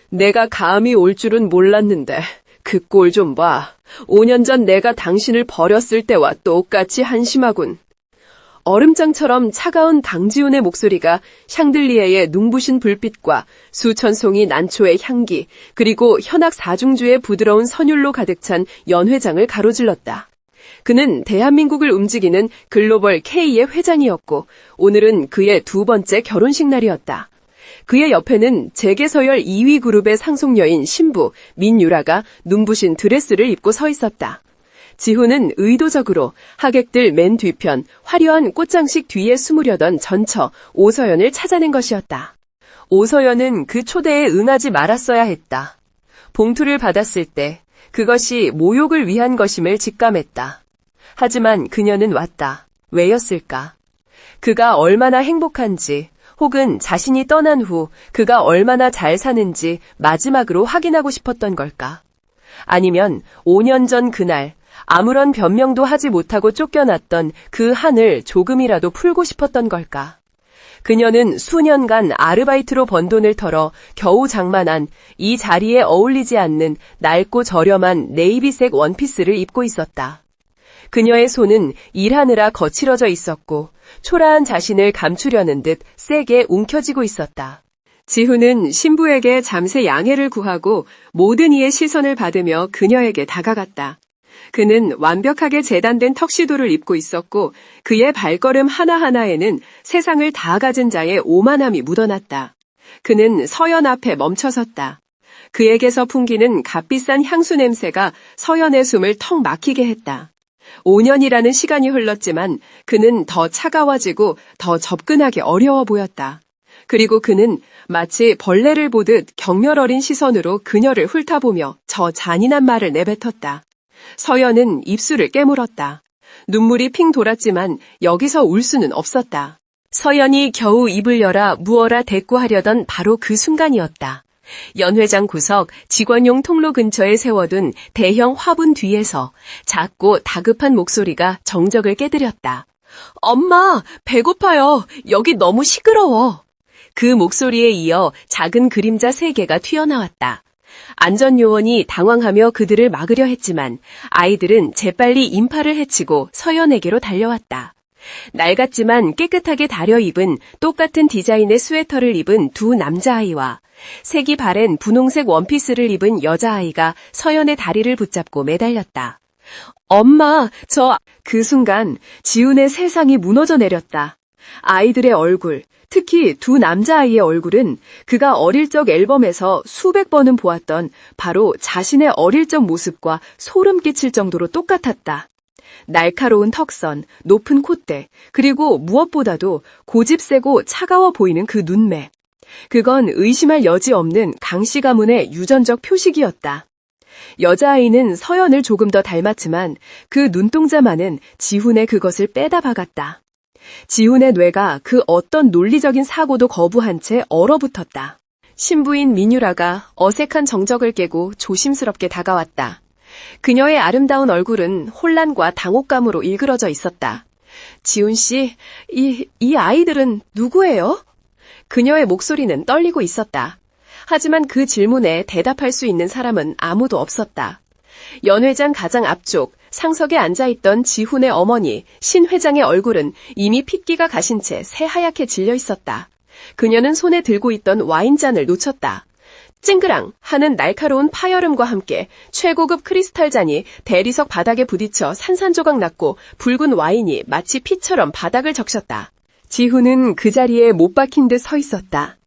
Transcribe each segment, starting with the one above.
내가 감히 올 줄은 몰랐는데 그 꼴 좀 봐. 5년 전 내가 당신을 버렸을 때와 똑같이 한심하군. 얼음장처럼 차가운 강지훈의 목소리가 샹들리에의 눈부신 불빛과 수천 송이 난초의 향기, 그리고 현악 사중주의 부드러운 선율로 가득 찬 연회장을 가로질렀다. 그는 대한민국을 움직이는 글로벌 K의 회장이었고 오늘은 그의 두 번째 결혼식 날이었다. 그의 옆에는 재계서열 2위 그룹의 상속녀인 신부 민유라가 눈부신 드레스를 입고 서 있었다. 지훈은 의도적으로 하객들 맨 뒤편 화려한 꽃장식 뒤에 숨으려던 전처 오서연을 찾아낸 것이었다. 오서연은 그 초대에 응하지 말았어야 했다. 봉투를 받았을 때 그것이 모욕을 위한 것임을 직감했다. 하지만 그녀는 왔다. 왜였을까? 그가 얼마나 행복한지, 혹은 자신이 떠난 후 그가 얼마나 잘 사는지 마지막으로 확인하고 싶었던 걸까? 아니면 5년 전 그날 아무런 변명도 하지 못하고 쫓겨났던 그 한을 조금이라도 풀고 싶었던 걸까? 그녀는 수년간 아르바이트로 번 돈을 털어 겨우 장만한 이 자리에 어울리지 않는 낡고 저렴한 네이비색 원피스를 입고 있었다. 그녀의 손은 일하느라 거칠어져 있었고 초라한 자신을 감추려는 듯 세게 움켜쥐고 있었다. 지훈은 신부에게 잠시 양해를 구하고 모든 이의 시선을 받으며 그녀에게 다가갔다. 그는 완벽하게 재단된 턱시도를 입고 있었고 그의 발걸음 하나하나에는 세상을 다 가진 자의 오만함이 묻어났다. 그는 서연 앞에 멈춰섰다. 그에게서 풍기는 값비싼 향수 냄새가 서연의 숨을 턱 막히게 했다. 5년이라는 시간이 흘렀지만 그는 더 차가워지고 더 접근하기 어려워 보였다. 그리고 그는 마치 벌레를 보듯 경멸 어린 시선으로 그녀를 훑어보며 저 잔인한 말을 내뱉었다. 서연은 입술을 깨물었다. 눈물이 핑 돌았지만 여기서 울 수는 없었다. 서연이 겨우 입을 열어 무어라 대꾸하려던 바로 그 순간이었다. 연회장 구석 직원용 통로 근처에 세워둔 대형 화분 뒤에서 작고 다급한 목소리가 정적을 깨뜨렸다. 엄마, 배고파요. 여기 너무 시끄러워. 그 목소리에 이어 작은 그림자 3개가 튀어나왔다. 안전요원이 당황하며 그들을 막으려 했지만 아이들은 재빨리 인파를 헤치고 서연에게로 달려왔다. 낡았지만 깨끗하게 다려입은 똑같은 디자인의 스웨터를 입은 두 남자아이와 색이 바랜 분홍색 원피스를 입은 여자아이가 서연의 다리를 붙잡고 매달렸다. 엄마, 그 순간 지훈의 세상이 무너져 내렸다. 아이들의 얼굴, 특히 두 남자아이의 얼굴은 그가 어릴 적 앨범에서 수백 번은 보았던 바로 자신의 어릴 적 모습과 소름 끼칠 정도로 똑같았다. 날카로운 턱선, 높은 콧대, 그리고 무엇보다도 고집세고 차가워 보이는 그 눈매. 그건 의심할 여지 없는 강씨 가문의 유전적 표식이었다. 여자아이는 서연을 조금 더 닮았지만 그 눈동자만은 지훈의 그것을 빼다 박았다. 지훈의 뇌가 그 어떤 논리적인 사고도 거부한 채 얼어붙었다. 신부인 민유라가 어색한 정적을 깨고 조심스럽게 다가왔다. 그녀의 아름다운 얼굴은 혼란과 당혹감으로 일그러져 있었다. 지훈 씨, 이 아이들은 누구예요? 그녀의 목소리는 떨리고 있었다. 하지만 그 질문에 대답할 수 있는 사람은 아무도 없었다. 연회장 가장 앞쪽 상석에 앉아있던 지훈의 어머니 신 회장의 얼굴은 이미 핏기가 가신 채 새하얗게 질려 있었다. 그녀는 손에 들고 있던 와인잔을 놓쳤다. 찡그랑 하는 날카로운 파열음과 함께 최고급 크리스탈 잔이 대리석 바닥에 부딪혀 산산조각 났고 붉은 와인이 마치 피처럼 바닥을 적셨다. 지훈은 그 자리에 못 박힌 듯 서 있었다.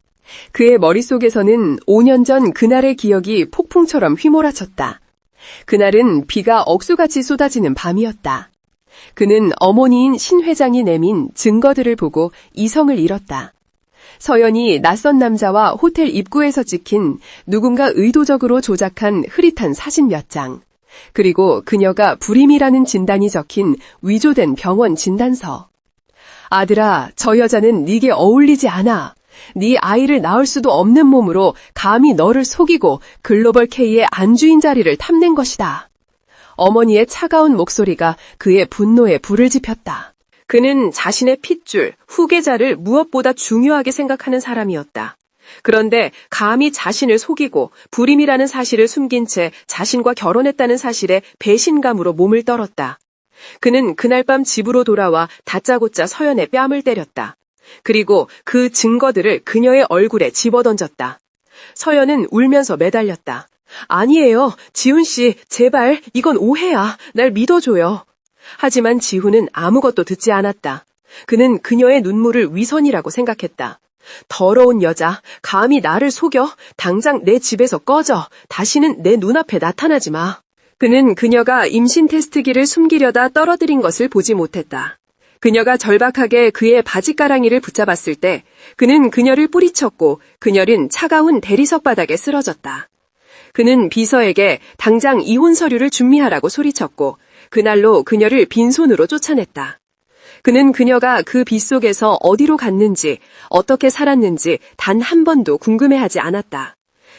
그의 머릿속에서는 5년 전 그날의 기억이 폭풍처럼 휘몰아쳤다. 그날은 비가 억수같이 쏟아지는 밤이었다. 그는 어머니인 신 회장이 내민 증거들을 보고 이성을 잃었다. 서연이 낯선 남자와 호텔 입구에서 찍힌 누군가 의도적으로 조작한 흐릿한 사진 몇 장, 그리고 그녀가 불임이라는 진단이 적힌 위조된 병원 진단서. 아들아, 저 여자는 네게 어울리지 않아. 네 아이를 낳을 수도 없는 몸으로 감히 너를 속이고 글로벌 K의 안주인 자리를 탐낸 것이다. 어머니의 차가운 목소리가 그의 분노에 불을 지폈다. 그는 자신의 핏줄, 후계자를 무엇보다 중요하게 생각하는 사람이었다. 그런데 감히 자신을 속이고 불임이라는 사실을 숨긴 채 자신과 결혼했다는 사실에 배신감으로 몸을 떨었다. 그는 그날 밤 집으로 돌아와 다짜고짜 서연의 뺨을 때렸다. 그리고 그 증거들을 그녀의 얼굴에 집어던졌다. 서연은 울면서 매달렸다. 아니에요. 지훈 씨, 제발 이건 오해야. 날 믿어줘요. 하지만 지훈은 아무것도 듣지 않았다. 그는 그녀의 눈물을 위선이라고 생각했다. 더러운 여자, 감히 나를 속여? 당장 내 집에서 꺼져. 다시는 내 눈앞에 나타나지 마. 그는 그녀가 임신 테스트기를 숨기려다 떨어뜨린 것을 보지 못했다. 그녀가 절박하게 그의 바지가랑이를 붙잡았을 때 그는 그녀를 뿌리쳤고 그녀는 차가운 대리석 바닥에 쓰러졌다. 그는 비서에게 당장 이혼 서류를 준비하라고 소리쳤고 그날로 그녀를 빈손으로 쫓아냈다. 그는 그녀가 그 빗속에서 어디로 갔는지 어떻게 살았는지 단 한 번도 궁금해하지 않았다.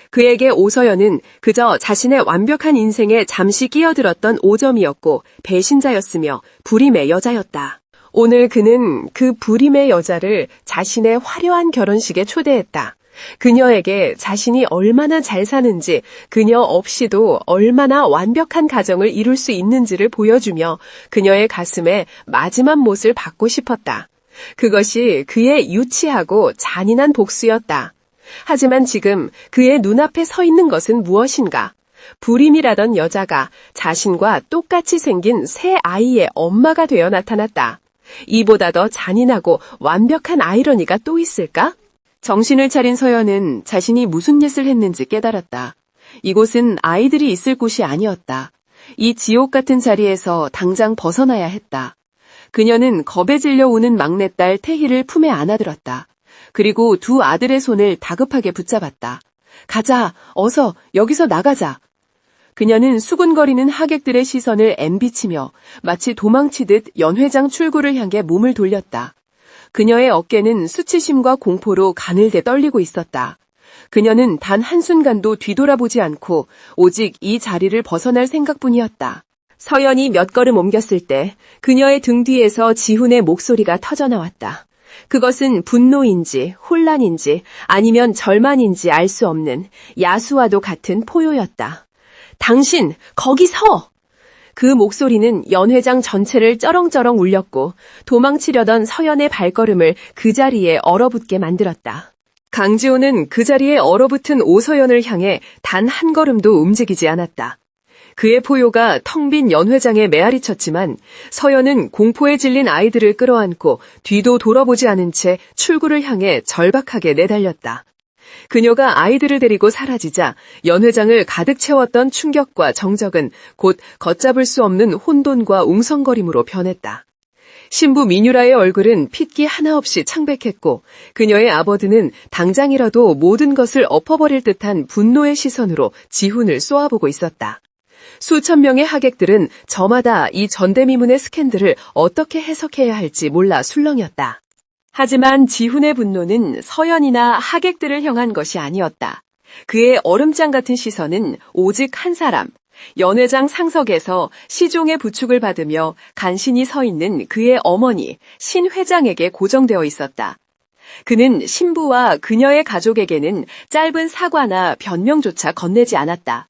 그에게 오서연은 그저 자신의 완벽한 인생에 잠시 끼어들었던 오점이었고 배신자였으며 불임의 여자였다. 오늘 그는 그 불임의 여자를 자신의 화려한 결혼식에 초대했다. 그녀에게 자신이 얼마나 잘 사는지, 그녀 없이도 얼마나 완벽한 가정을 이룰 수 있는지를 보여주며 그녀의 가슴에 마지막 못을 박고 싶었다. 그것이 그의 유치하고 잔인한 복수였다. 하지만 지금 그의 눈앞에 서 있는 것은 무엇인가? 불임이라던 여자가 자신과 똑같이 생긴 새 아이의 엄마가 되어 나타났다. 이보다 더 잔인하고 완벽한 아이러니가 또 있을까? 정신을 차린 서연은 자신이 무슨 짓을 했는지 깨달았다. 이곳은 아이들이 있을 곳이 아니었다. 이 지옥 같은 자리에서 당장 벗어나야 했다. 그녀는 겁에 질려 우는 막내딸 태희를 품에 안아들었다. 그리고 두 아들의 손을 다급하게 붙잡았다. 가자, 어서 여기서 나가자. 그녀는 수군거리는 하객들의 시선을 엠비치며 마치 도망치듯 연회장 출구를 향해 몸을 돌렸다. 그녀의 어깨는 수치심과 공포로 가늘게 떨리고 있었다. 그녀는 단 한순간도 뒤돌아보지 않고 오직 이 자리를 벗어날 생각뿐이었다. 서연이 몇 걸음 옮겼을 때 그녀의 등 뒤에서 지훈의 목소리가 터져나왔다. 그것은 분노인지 혼란인지 아니면 절망인지 알 수 없는 야수와도 같은 포효였다. 당신, 거기 서! 그 목소리는 연회장 전체를 쩌렁쩌렁 울렸고 도망치려던 서연의 발걸음을 그 자리에 얼어붙게 만들었다. 강지호는 그 자리에 얼어붙은 오서연을 향해 단 한 걸음도 움직이지 않았다. 그의 포효가 텅 빈 연회장에 메아리 쳤지만 서연은 공포에 질린 아이들을 끌어안고 뒤도 돌아보지 않은 채 출구를 향해 절박하게 내달렸다. 그녀가 아이들을 데리고 사라지자 연회장을 가득 채웠던 충격과 정적은 곧 걷잡을 수 없는 혼돈과 웅성거림으로 변했다. 신부 민유라의 얼굴은 핏기 하나 없이 창백했고 그녀의 아버드는 당장이라도 모든 것을 엎어버릴 듯한 분노의 시선으로 지훈을 쏘아보고 있었다. 수천 명의 하객들은 저마다 이 전대미문의 스캔들을 어떻게 해석해야 할지 몰라 술렁였다. 하지만 지훈의 분노는 서연이나 하객들을 향한 것이 아니었다. 그의 얼음장 같은 시선은 오직 한 사람, 연회장 상석에서 시종의 부축을 받으며 간신히 서 있는 그의 어머니 신 회장에게 고정되어 있었다. 그는 신부와 그녀의 가족에게는 짧은 사과나 변명조차 건네지 않았다.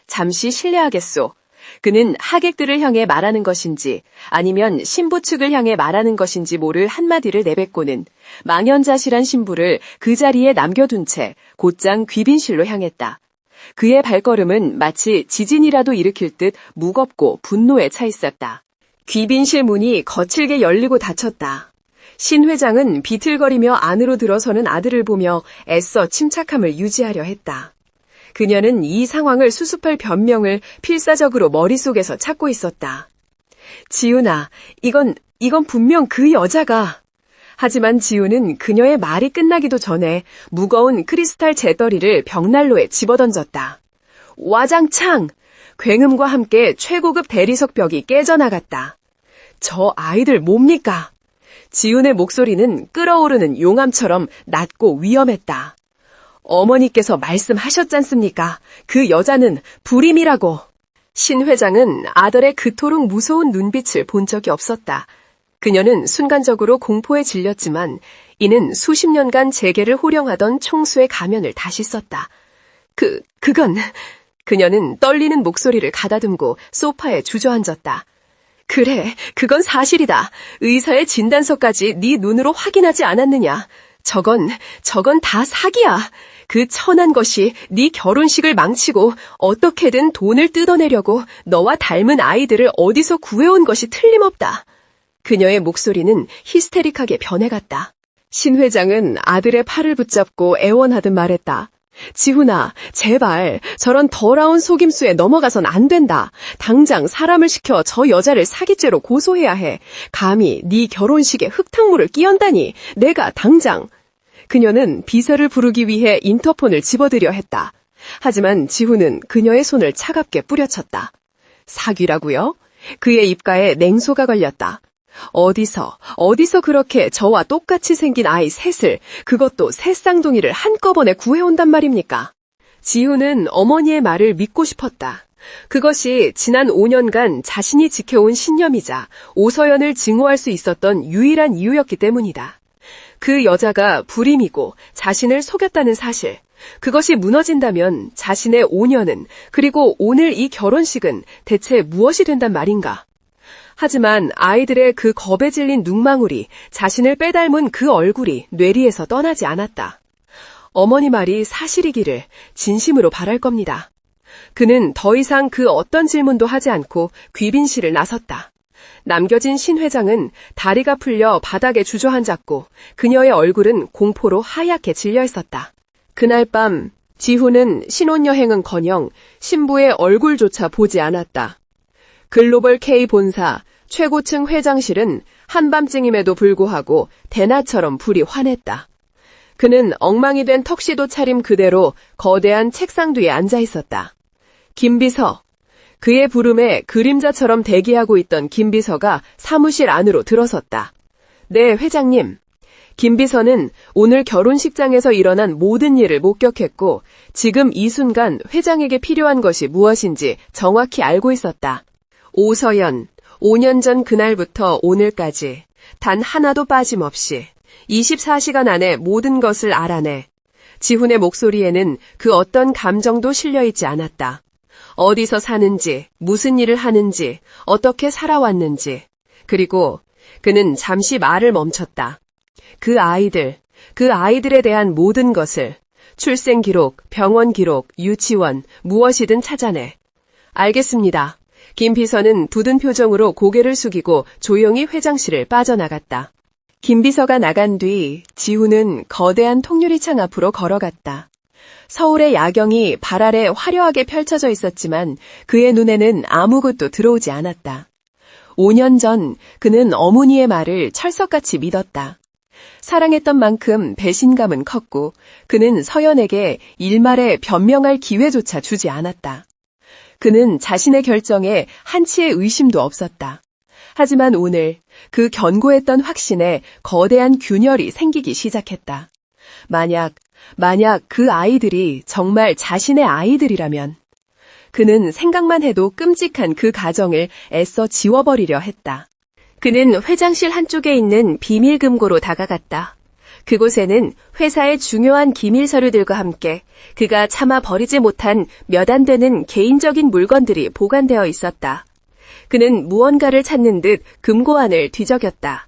잠시 실례하겠소. 그는 하객들을 향해 말하는 것인지 아니면 신부 측을 향해 말하는 것인지 모를 한마디를 내뱉고는 망연자실한 신부를 그 자리에 남겨둔 채 곧장 귀빈실로 향했다. 그의 발걸음은 마치 지진이라도 일으킬 듯 무겁고 분노에 차 있었다. 귀빈실 문이 거칠게 열리고 닫혔다. 신 회장은 비틀거리며 안으로 들어서는 아들을 보며 애써 침착함을 유지하려 했다. 그녀는 이 상황을 수습할 변명을 필사적으로 머릿속에서 찾고 있었다. 지훈아, 이건 분명 그 여자가... 하지만 지훈은 그녀의 말이 끝나기도 전에 무거운 크리스탈 재떨이를 벽난로에 집어던졌다. 와장창! 굉음과 함께 최고급 대리석 벽이 깨져나갔다. 저 아이들 뭡니까? 지훈의 목소리는 끓어오르는 용암처럼 낮고 위험했다. 어머니께서 말씀하셨잖습니까? 그 여자는 불임이라고. 신 회장은 아들의 그토록 무서운 눈빛을 본 적이 없었다. 그녀는 순간적으로 공포에 질렸지만 이는 수십 년간 재계를 호령하던 총수의 가면을 다시 썼다. 그건... 그녀는 떨리는 목소리를 가다듬고 소파에 주저앉았다. 그래, 그건 사실이다. 의사의 진단서까지 네 눈으로 확인하지 않았느냐. 저건 다 사기야. 그 천한 것이 네 결혼식을 망치고 어떻게든 돈을 뜯어내려고 너와 닮은 아이들을 어디서 구해온 것이 틀림없다. 그녀의 목소리는 히스테릭하게 변해갔다. 신 회장은 아들의 팔을 붙잡고 애원하듯 말했다. 지훈아, 제발 저런 더러운 속임수에 넘어가선 안 된다. 당장 사람을 시켜 저 여자를 사기죄로 고소해야 해. 감히 네 결혼식에 흙탕물을 끼얹다니. 내가 당장... 그녀는 비서를 부르기 위해 인터폰을 집어들여 했다. 하지만 지훈은 그녀의 손을 차갑게 뿌려쳤다. 사귀라고요? 그의 입가에 냉소가 걸렸다. 어디서 그렇게 저와 똑같이 생긴 아이 셋을, 그것도 새 쌍둥이를 한꺼번에 구해온단 말입니까? 지훈은 어머니의 말을 믿고 싶었다. 그것이 지난 5년간 자신이 지켜온 신념이자 오서연을 증오할 수 있었던 유일한 이유였기 때문이다. 그 여자가 불임이고 자신을 속였다는 사실, 그것이 무너진다면 자신의 5년은, 그리고 오늘 이 결혼식은 대체 무엇이 된단 말인가? 하지만 아이들의 그 겁에 질린 눈망울이, 자신을 빼닮은 그 얼굴이 뇌리에서 떠나지 않았다. 어머니 말이 사실이기를 진심으로 바랄 겁니다. 그는 더 이상 그 어떤 질문도 하지 않고 귀빈실을 나섰다. 남겨진 신 회장은 다리가 풀려 바닥에 주저앉았고 그녀의 얼굴은 공포로 하얗게 질려 있었다. 그날 밤 지훈은 신혼여행은커녕 신부의 얼굴조차 보지 않았다. 글로벌 K 본사 최고층 회장실은 한밤중임에도 불구하고 대낮처럼 불이 환했다. 그는 엉망이 된 턱시도 차림 그대로 거대한 책상 뒤에 앉아 있었다. 김비서. 그의 부름에 그림자처럼 대기하고 있던 김비서가 사무실 안으로 들어섰다. 네, 회장님. 김비서는 오늘 결혼식장에서 일어난 모든 일을 목격했고 지금 이 순간 회장에게 필요한 것이 무엇인지 정확히 알고 있었다. 오서연, 5년 전 그날부터 오늘까지 단 하나도 빠짐없이 24시간 안에 모든 것을 알아내. 지훈의 목소리에는 그 어떤 감정도 실려있지 않았다. 어디서 사는지, 무슨 일을 하는지, 어떻게 살아왔는지. 그리고 그는 잠시 말을 멈췄다. 그 아이들에 대한 모든 것을, 출생 기록, 병원 기록, 유치원, 무엇이든 찾아내. 알겠습니다. 김 비서는 굳은 표정으로 고개를 숙이고 조용히 회장실을 빠져나갔다. 김 비서가 나간 뒤 지훈은 거대한 통유리창 앞으로 걸어갔다. 서울의 야경이 발 아래 화려하게 펼쳐져 있었지만 그의 눈에는 아무것도 들어오지 않았다. 5년 전 그는 어머니의 말을 철석같이 믿었다. 사랑했던 만큼 배신감은 컸고 그는 서연에게 일말의 변명할 기회조차 주지 않았다. 그는 자신의 결정에 한치의 의심도 없었다. 하지만 오늘 그 견고했던 확신에 거대한 균열이 생기기 시작했다. 만약 그 아이들이 정말 자신의 아이들이라면 그는 생각만 해도 끔찍한 그 가정을 애써 지워버리려 했다. 그는 회장실 한쪽에 있는 비밀금고로 다가갔다. 그곳에는 회사의 중요한 기밀 서류들과 함께 그가 차마 버리지 못한 몇 안 되는 개인적인 물건들이 보관되어 있었다. 그는 무언가를 찾는 듯 금고 안을 뒤적였다.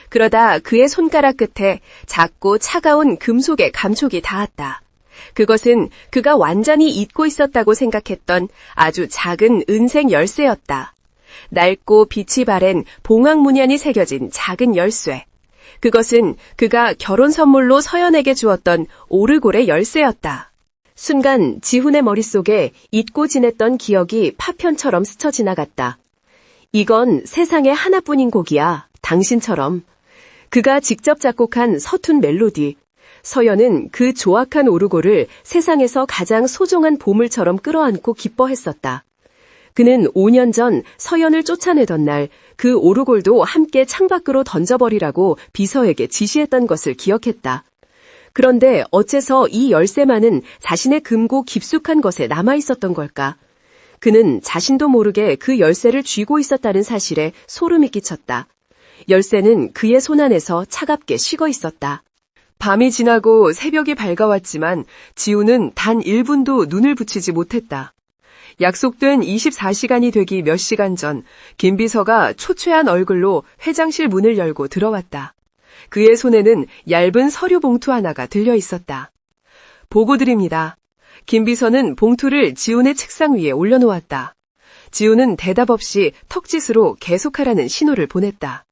그러다 그의 손가락 끝에 작고 차가운 금속의 감촉이 닿았다. 그것은 그가 완전히 잊고 있었다고 생각했던 아주 작은 은색 열쇠였다. 낡고 빛이 바랜 봉황 문양이 새겨진 작은 열쇠. 그것은 그가 결혼 선물로 서연에게 주었던 오르골의 열쇠였다. 순간 지훈의 머릿속에 잊고 지냈던 기억이 파편처럼 스쳐 지나갔다. 이건 세상에 하나뿐인 곡이야. 당신처럼. 그가 직접 작곡한 서툰 멜로디. 서연은 그 조악한 오르골을 세상에서 가장 소중한 보물처럼 끌어안고 기뻐했었다. 그는 5년 전 서연을 쫓아내던 날 그 오르골도 함께 창밖으로 던져버리라고 비서에게 지시했던 것을 기억했다. 그런데 어째서 이 열쇠만은 자신의 금고 깊숙한 것에 남아있었던 걸까? 그는 자신도 모르게 그 열쇠를 쥐고 있었다는 사실에 소름이 끼쳤다. 열쇠는 그의 손안에서 차갑게 식어 있었다. 밤이 지나고 새벽이 밝아왔지만 지우는 단 1분도 눈을 붙이지 못했다. 약속된 24시간이 되기 몇 시간 전 김비서가 초췌한 얼굴로 회장실 문을 열고 들어왔다. 그의 손에는 얇은 서류 봉투 하나가 들려 있었다. 보고 드립니다. 김비서는 봉투를 지훈의 책상 위에 올려놓았다. 지훈은 대답 없이 턱짓으로 계속하라는 신호를 보냈다.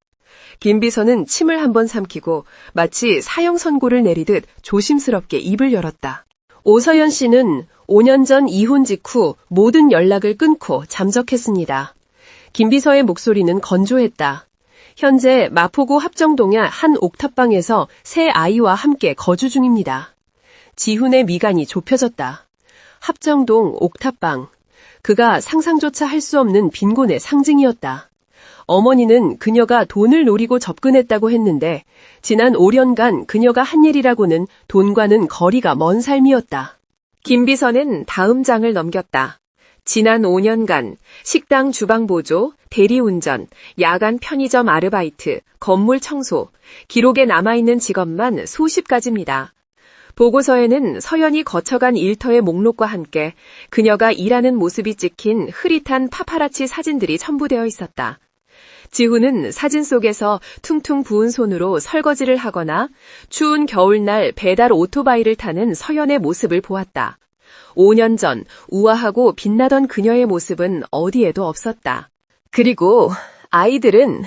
김비서는 침을 한번 삼키고 마치 사형 선고를 내리듯 조심스럽게 입을 열었다. 오서연 씨는 5년 전 이혼 직후 모든 연락을 끊고 잠적했습니다. 김비서의 목소리는 건조했다. 현재 마포구 합정동의 한 옥탑방에서 새 아이와 함께 거주 중입니다. 지훈의 미간이 좁혀졌다. 합정동 옥탑방. 그가 상상조차 할 수 없는 빈곤의 상징이었다. 어머니는 그녀가 돈을 노리고 접근했다고 했는데 지난 5년간 그녀가 한 일이라고는 돈과는 거리가 먼 삶이었다. 김비서는 다음 장을 넘겼다. 지난 5년간 식당 주방 보조, 대리운전, 야간 편의점 아르바이트, 건물 청소, 기록에 남아있는 직업만 수십 가지입니다. 보고서에는 서연이 거쳐간 일터의 목록과 함께 그녀가 일하는 모습이 찍힌 흐릿한 파파라치 사진들이 첨부되어 있었다. 지훈은 사진 속에서 퉁퉁 부은 손으로 설거지를 하거나 추운 겨울날 배달 오토바이를 타는 서연의 모습을 보았다. 5년 전 우아하고 빛나던 그녀의 모습은 어디에도 없었다. 그리고 아이들은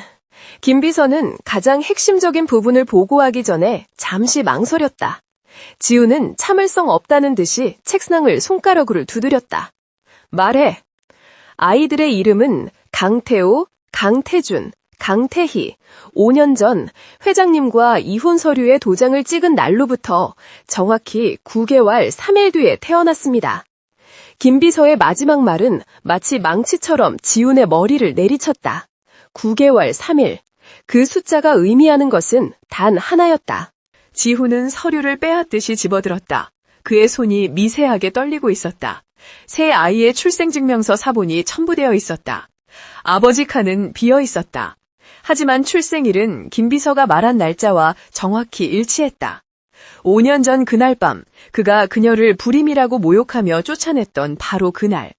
김비서는 가장 핵심적인 부분을 보고하기 전에 잠시 망설였다. 지훈은 참을성 없다는 듯이 책상을 손가락으로 두드렸다. 말해. 아이들의 이름은 강태호, 강태준, 강태희. 5년 전 회장님과 이혼 서류에 도장을 찍은 날로부터 정확히 9개월 3일 뒤에 태어났습니다. 김비서의 마지막 말은 마치 망치처럼 지훈의 머리를 내리쳤다. 9개월 3일. 그 숫자가 의미하는 것은 단 하나였다. 지훈은 서류를 빼앗듯이 집어들었다. 그의 손이 미세하게 떨리고 있었다. 새 아이의 출생증명서 사본이 첨부되어 있었다. 아버지 칸은 비어 있었다. 하지만 출생일은 김비서가 말한 날짜와 정확히 일치했다. 5년 전 그날 밤 그가 그녀를 불임이라고 모욕하며 쫓아냈던 바로 그날.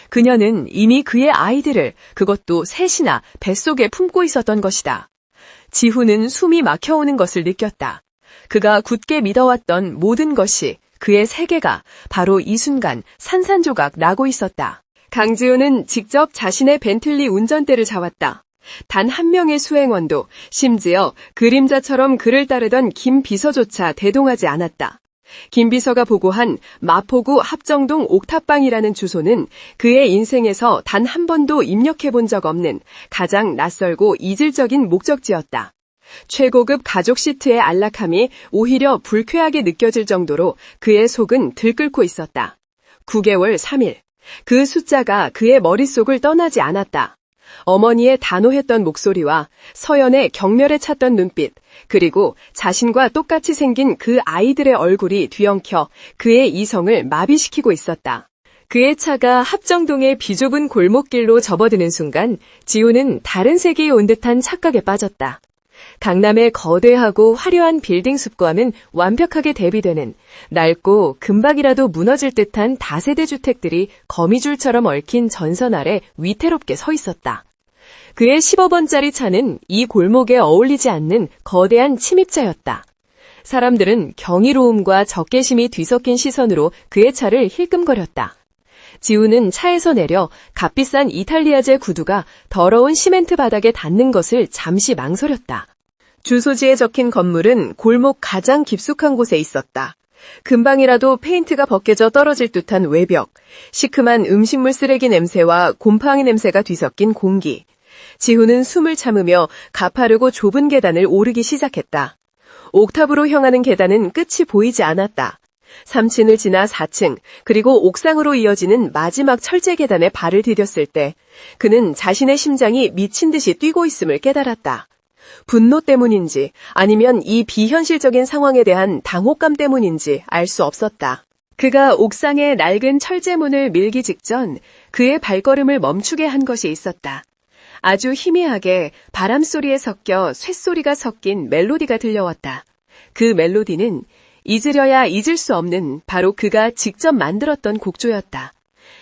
그녀는 이미 그의 아이들을 그것도 셋이나 뱃속에 품고 있었던 것이다. 지훈은 숨이 막혀오는 것을 느꼈다. 그가 굳게 믿어왔던 모든 것이 그의 세계가 바로 이 순간 산산조각 나고 있었다. 강지훈은 직접 자신의 벤틀리 운전대를 잡았다. 단 한 명의 수행원도 심지어 그림자처럼 그를 따르던 김 비서조차 대동하지 않았다. 김 비서가 보고한 마포구 합정동 옥탑방이라는 주소는 그의 인생에서 단 한 번도 입력해본 적 없는 가장 낯설고 이질적인 목적지였다. 최고급 가족 시트의 안락함이 오히려 불쾌하게 느껴질 정도로 그의 속은 들끓고 있었다. 9개월 3일. 그 숫자가 그의 머릿속을 떠나지 않았다. 어머니의 단호했던 목소리와 서연의 경멸에 찼던 눈빛, 그리고 자신과 똑같이 생긴 그 아이들의 얼굴이 뒤엉켜 그의 이성을 마비시키고 있었다. 그의 차가 합정동의 비좁은 골목길로 접어드는 순간 지훈은 다른 세계에 온 듯한 착각에 빠졌다. 강남의 거대하고 화려한 빌딩 숲과는 완벽하게 대비되는 낡고 금방이라도 무너질 듯한 다세대 주택들이 거미줄처럼 얽힌 전선 아래 위태롭게 서 있었다. 그의 15번짜리 차는 이 골목에 어울리지 않는 거대한 침입자였다. 사람들은 경이로움과 적개심이 뒤섞인 시선으로 그의 차를 힐끔거렸다. 지훈은 차에서 내려 값비싼 이탈리아제 구두가 더러운 시멘트 바닥에 닿는 것을 잠시 망설였다. 주소지에 적힌 건물은 골목 가장 깊숙한 곳에 있었다. 금방이라도 페인트가 벗겨져 떨어질 듯한 외벽, 시큼한 음식물 쓰레기 냄새와 곰팡이 냄새가 뒤섞인 공기. 지훈은 숨을 참으며 가파르고 좁은 계단을 오르기 시작했다. 옥탑으로 향하는 계단은 끝이 보이지 않았다. 3층을 지나 4층, 그리고 옥상으로 이어지는 마지막 철제 계단에 발을 디뎠을 때 그는 자신의 심장이 미친 듯이 뛰고 있음을 깨달았다. 분노 때문인지 아니면 이 비현실적인 상황에 대한 당혹감 때문인지 알 수 없었다. 그가 옥상의 낡은 철제문을 밀기 직전 그의 발걸음을 멈추게 한 것이 있었다. 아주 희미하게 바람소리에 섞여 쇳소리가 섞인 멜로디가 들려왔다. 그 멜로디는 잊으려야 잊을 수 없는 바로 그가 직접 만들었던 곡조였다.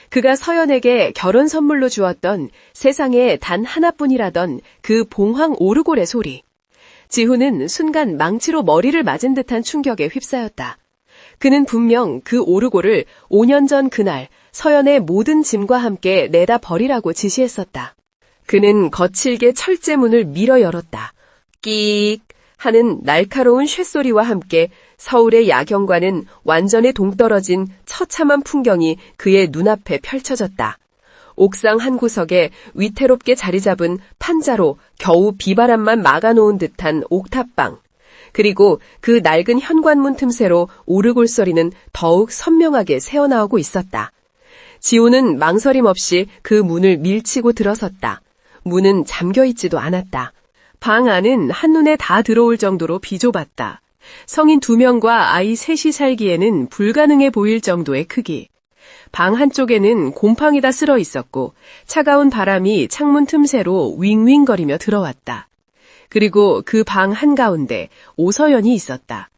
그가 서연에게 결혼 선물로 주었던 세상에 단 하나뿐이라던 그 봉황 오르골의 소리. 지훈은 순간 망치로 머리를 맞은 듯한 충격에 휩싸였다. 그는 분명 그 오르골을 5년 전 그날 서연의 모든 짐과 함께 내다 버리라고 지시했었다. 그는 거칠게 철제문을 밀어 열었다. 끼익 하는 날카로운 쇳소리와 함께 서울의 야경과는 완전히 동떨어진 처참한 풍경이 그의 눈앞에 펼쳐졌다. 옥상 한 구석에 위태롭게 자리 잡은 판자로 겨우 비바람만 막아놓은 듯한 옥탑방. 그리고 그 낡은 현관문 틈새로 오르골 소리는 더욱 선명하게 새어나오고 있었다. 지호는 망설임 없이 그 문을 밀치고 들어섰다. 문은 잠겨있지도 않았다. 방 안은 한눈에 다 들어올 정도로 비좁았다. 성인 2명과 아이 3이 살기에는 불가능해 보일 정도의 크기. 방 한쪽에는 곰팡이 다 쓸어 있었고 차가운 바람이 창문 틈새로 윙윙거리며 들어왔다. 그리고 그 방 한가운데 오서연이 있었다.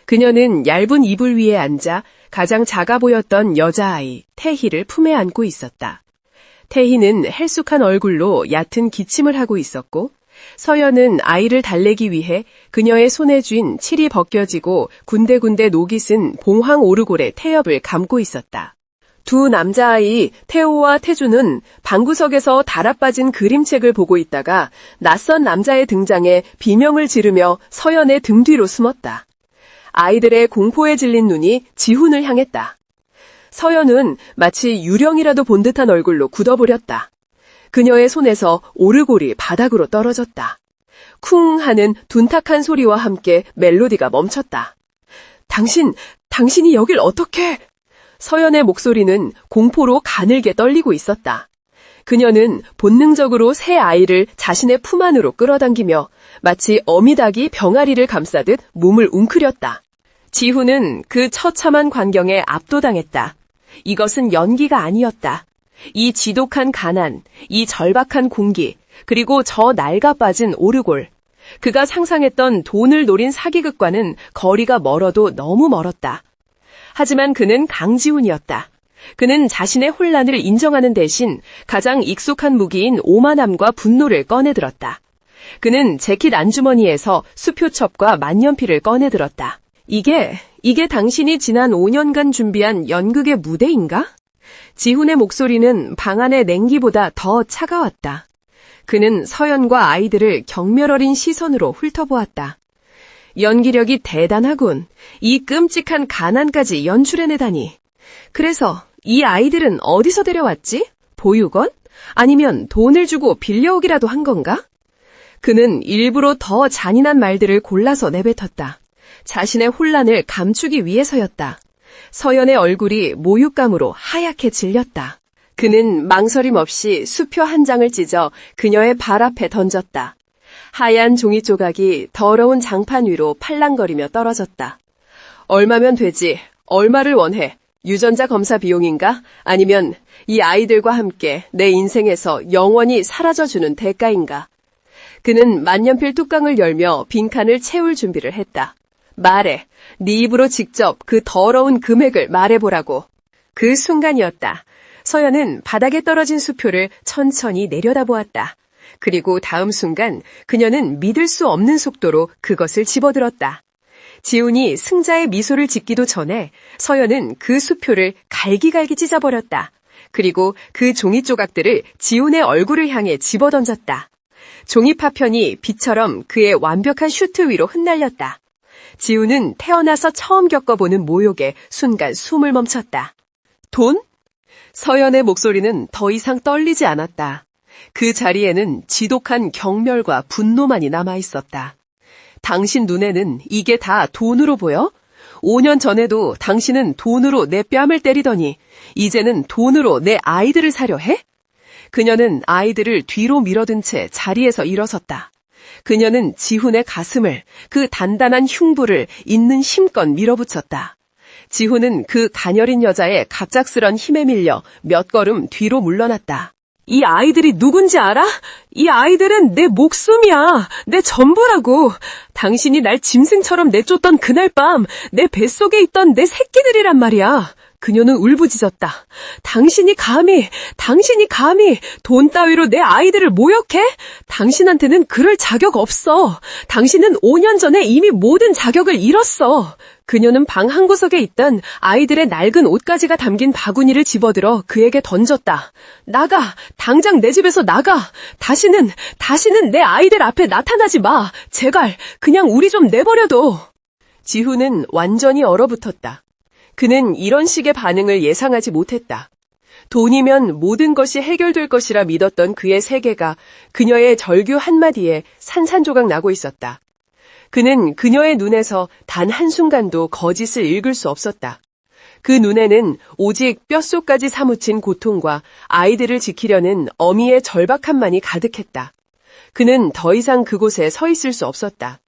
그녀는 얇은 이불 위에 앉아 가장 작아 보였던 여자아이 태희를 품에 안고 있었다. 태희는 헬쑥한 얼굴로 얕은 기침을 하고 있었고 서연은 아이를 달래기 위해 그녀의 손에 쥔 칠이 벗겨지고 군데군데 녹이 쓴 봉황 오르골의 태엽을 감고 있었다. 두 남자아이 태호와 태주는 방구석에서 달아빠진 그림책을 보고 있다가 낯선 남자의 등장에 비명을 지르며 서연의 등 뒤로 숨었다. 아이들의 공포에 질린 눈이 지훈을 향했다. 서연은 마치 유령이라도 본 듯한 얼굴로 굳어버렸다. 그녀의 손에서 오르골이 바닥으로 떨어졌다. 쿵 하는 둔탁한 소리와 함께 멜로디가 멈췄다. 당신이 여길 어떻게? 서연의 목소리는 공포로 가늘게 떨리고 있었다. 그녀는 본능적으로 새 아이를 자신의 품 안으로 끌어당기며 마치 어미닭이 병아리를 감싸듯 몸을 웅크렸다. 지훈은 그 처참한 광경에 압도당했다. 이것은 연기가 아니었다. 이 지독한 가난, 이 절박한 공기, 그리고 저 낡아 빠진 오르골. 그가 상상했던 돈을 노린 사기극과는 거리가 멀어도 너무 멀었다. 하지만 그는 강지훈이었다. 그는 자신의 혼란을 인정하는 대신 가장 익숙한 무기인 오만함과 분노를 꺼내들었다. 그는 재킷 안주머니에서 수표첩과 만년필을 꺼내들었다. 이게 당신이 지난 5년간 준비한 연극의 무대인가? 지훈의 목소리는 방 안의 냉기보다 더 차가웠다. 그는 서연과 아이들을 경멸 어린 시선으로 훑어보았다. 연기력이 대단하군. 이 끔찍한 가난까지 연출해내다니. 그래서 이 아이들은 어디서 데려왔지? 보육원? 아니면 돈을 주고 빌려오기라도 한 건가? 그는 일부러 더 잔인한 말들을 골라서 내뱉었다. 자신의 혼란을 감추기 위해서였다. 서연의 얼굴이 모욕감으로 하얗게 질렸다. 그는 망설임 없이 수표 한 장을 찢어 그녀의 발 앞에 던졌다. 하얀 종이 조각이 더러운 장판 위로 팔랑거리며 떨어졌다. 얼마면 되지? 얼마를 원해? 유전자 검사 비용인가? 아니면 이 아이들과 함께 내 인생에서 영원히 사라져주는 대가인가? 그는 만년필 뚜껑을 열며 빈칸을 채울 준비를 했다. 말해. 네 입으로 직접 그 더러운 금액을 말해보라고. 그 순간이었다. 서연은 바닥에 떨어진 수표를 천천히 내려다보았다. 그리고 다음 순간 그녀는 믿을 수 없는 속도로 그것을 집어들었다. 지훈이 승자의 미소를 짓기도 전에 서연은 그 수표를 갈기갈기 찢어버렸다. 그리고 그 종이 조각들을 지훈의 얼굴을 향해 집어던졌다. 종이 파편이 비처럼 그의 완벽한 슈트 위로 흩날렸다. 지훈은 태어나서 처음 겪어보는 모욕에 순간 숨을 멈췄다. 돈? 서연의 목소리는 더 이상 떨리지 않았다. 그 자리에는 지독한 경멸과 분노만이 남아있었다. 당신 눈에는 이게 다 돈으로 보여? 5년 전에도 당신은 돈으로 내 뺨을 때리더니 이제는 돈으로 내 아이들을 사려 해? 그녀는 아이들을 뒤로 밀어든 채 자리에서 일어섰다. 그녀는 지훈의 가슴을, 그 단단한 흉부를 있는 힘껏 밀어붙였다. 지훈은 그 가녀린 여자의 갑작스런 힘에 밀려 몇 걸음 뒤로 물러났다. 이 아이들이 누군지 알아? 이 아이들은 내 목숨이야. 내 전부라고. 당신이 날 짐승처럼 내쫓던 그날 밤 내 뱃속에 있던 내 새끼들이란 말이야. 그녀는 울부짖었다. 당신이 감히 돈 따위로 내 아이들을 모욕해? 당신한테는 그럴 자격 없어. 당신은 5년 전에 이미 모든 자격을 잃었어. 그녀는 방 한 구석에 있던 아이들의 낡은 옷가지가 담긴 바구니를 집어들어 그에게 던졌다. 나가! 당장 내 집에서 나가! 다시는 내 아이들 앞에 나타나지 마! 제발, 그냥 우리 좀 내버려둬! 지훈은 완전히 얼어붙었다. 그는 이런 식의 반응을 예상하지 못했다. 돈이면 모든 것이 해결될 것이라 믿었던 그의 세계가 그녀의 절규 한마디에 산산조각 나고 있었다. 그는 그녀의 눈에서 단 한순간도 거짓을 읽을 수 없었다. 그 눈에는 오직 뼛속까지 사무친 고통과 아이들을 지키려는 어미의 절박함만이 가득했다. 그는 더 이상 그곳에 서 있을 수 없었다.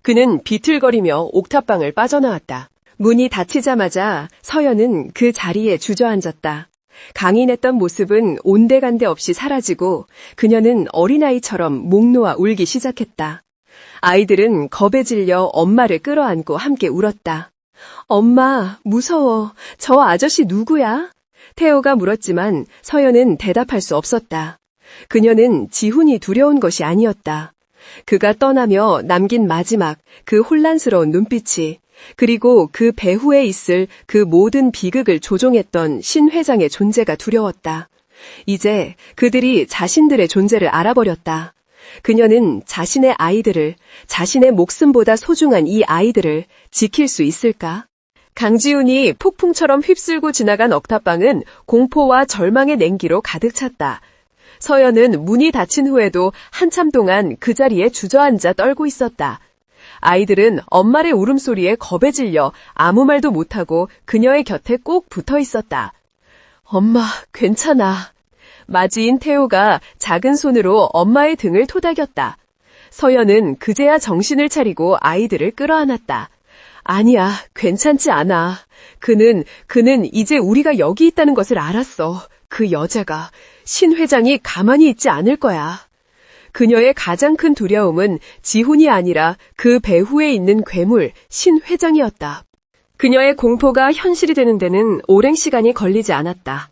그는 비틀거리며 옥탑방을 빠져나왔다. 문이 닫히자마자 서연은 그 자리에 주저앉았다. 강인했던 모습은 온데간데 없이 사라지고 그녀는 어린아이처럼 목 놓아 울기 시작했다. 아이들은 겁에 질려 엄마를 끌어안고 함께 울었다. 엄마, 무서워. 저 아저씨 누구야? 태호가 물었지만 서연은 대답할 수 없었다. 그녀는 지훈이 두려운 것이 아니었다. 그가 떠나며 남긴 마지막 그 혼란스러운 눈빛이 그리고 그 배후에 있을 그 모든 비극을 조종했던 신 회장의 존재가 두려웠다. 이제 그들이 자신들의 존재를 알아버렸다. 그녀는 자신의 아이들을, 자신의 목숨보다 소중한 이 아이들을 지킬 수 있을까? 강지훈이 폭풍처럼 휩쓸고 지나간 옥탑방은 공포와 절망의 냉기로 가득 찼다. 서연은 문이 닫힌 후에도 한참 동안 그 자리에 주저앉아 떨고 있었다. 아이들은 엄마의 울음소리에 겁에 질려 아무 말도 못하고 그녀의 곁에 꼭 붙어 있었다. 엄마, 괜찮아. 맞이인 태호가 작은 손으로 엄마의 등을 토닥였다. 서연은 그제야 정신을 차리고 아이들을 끌어안았다. 아니야, 괜찮지 않아. 그는 이제 우리가 여기 있다는 것을 알았어. 그 여자가, 신 회장이 가만히 있지 않을 거야. 그녀의 가장 큰 두려움은 지훈이 아니라 그 배후에 있는 괴물, 신 회장이었다. 그녀의 공포가 현실이 되는 데는 오랜 시간이 걸리지 않았다.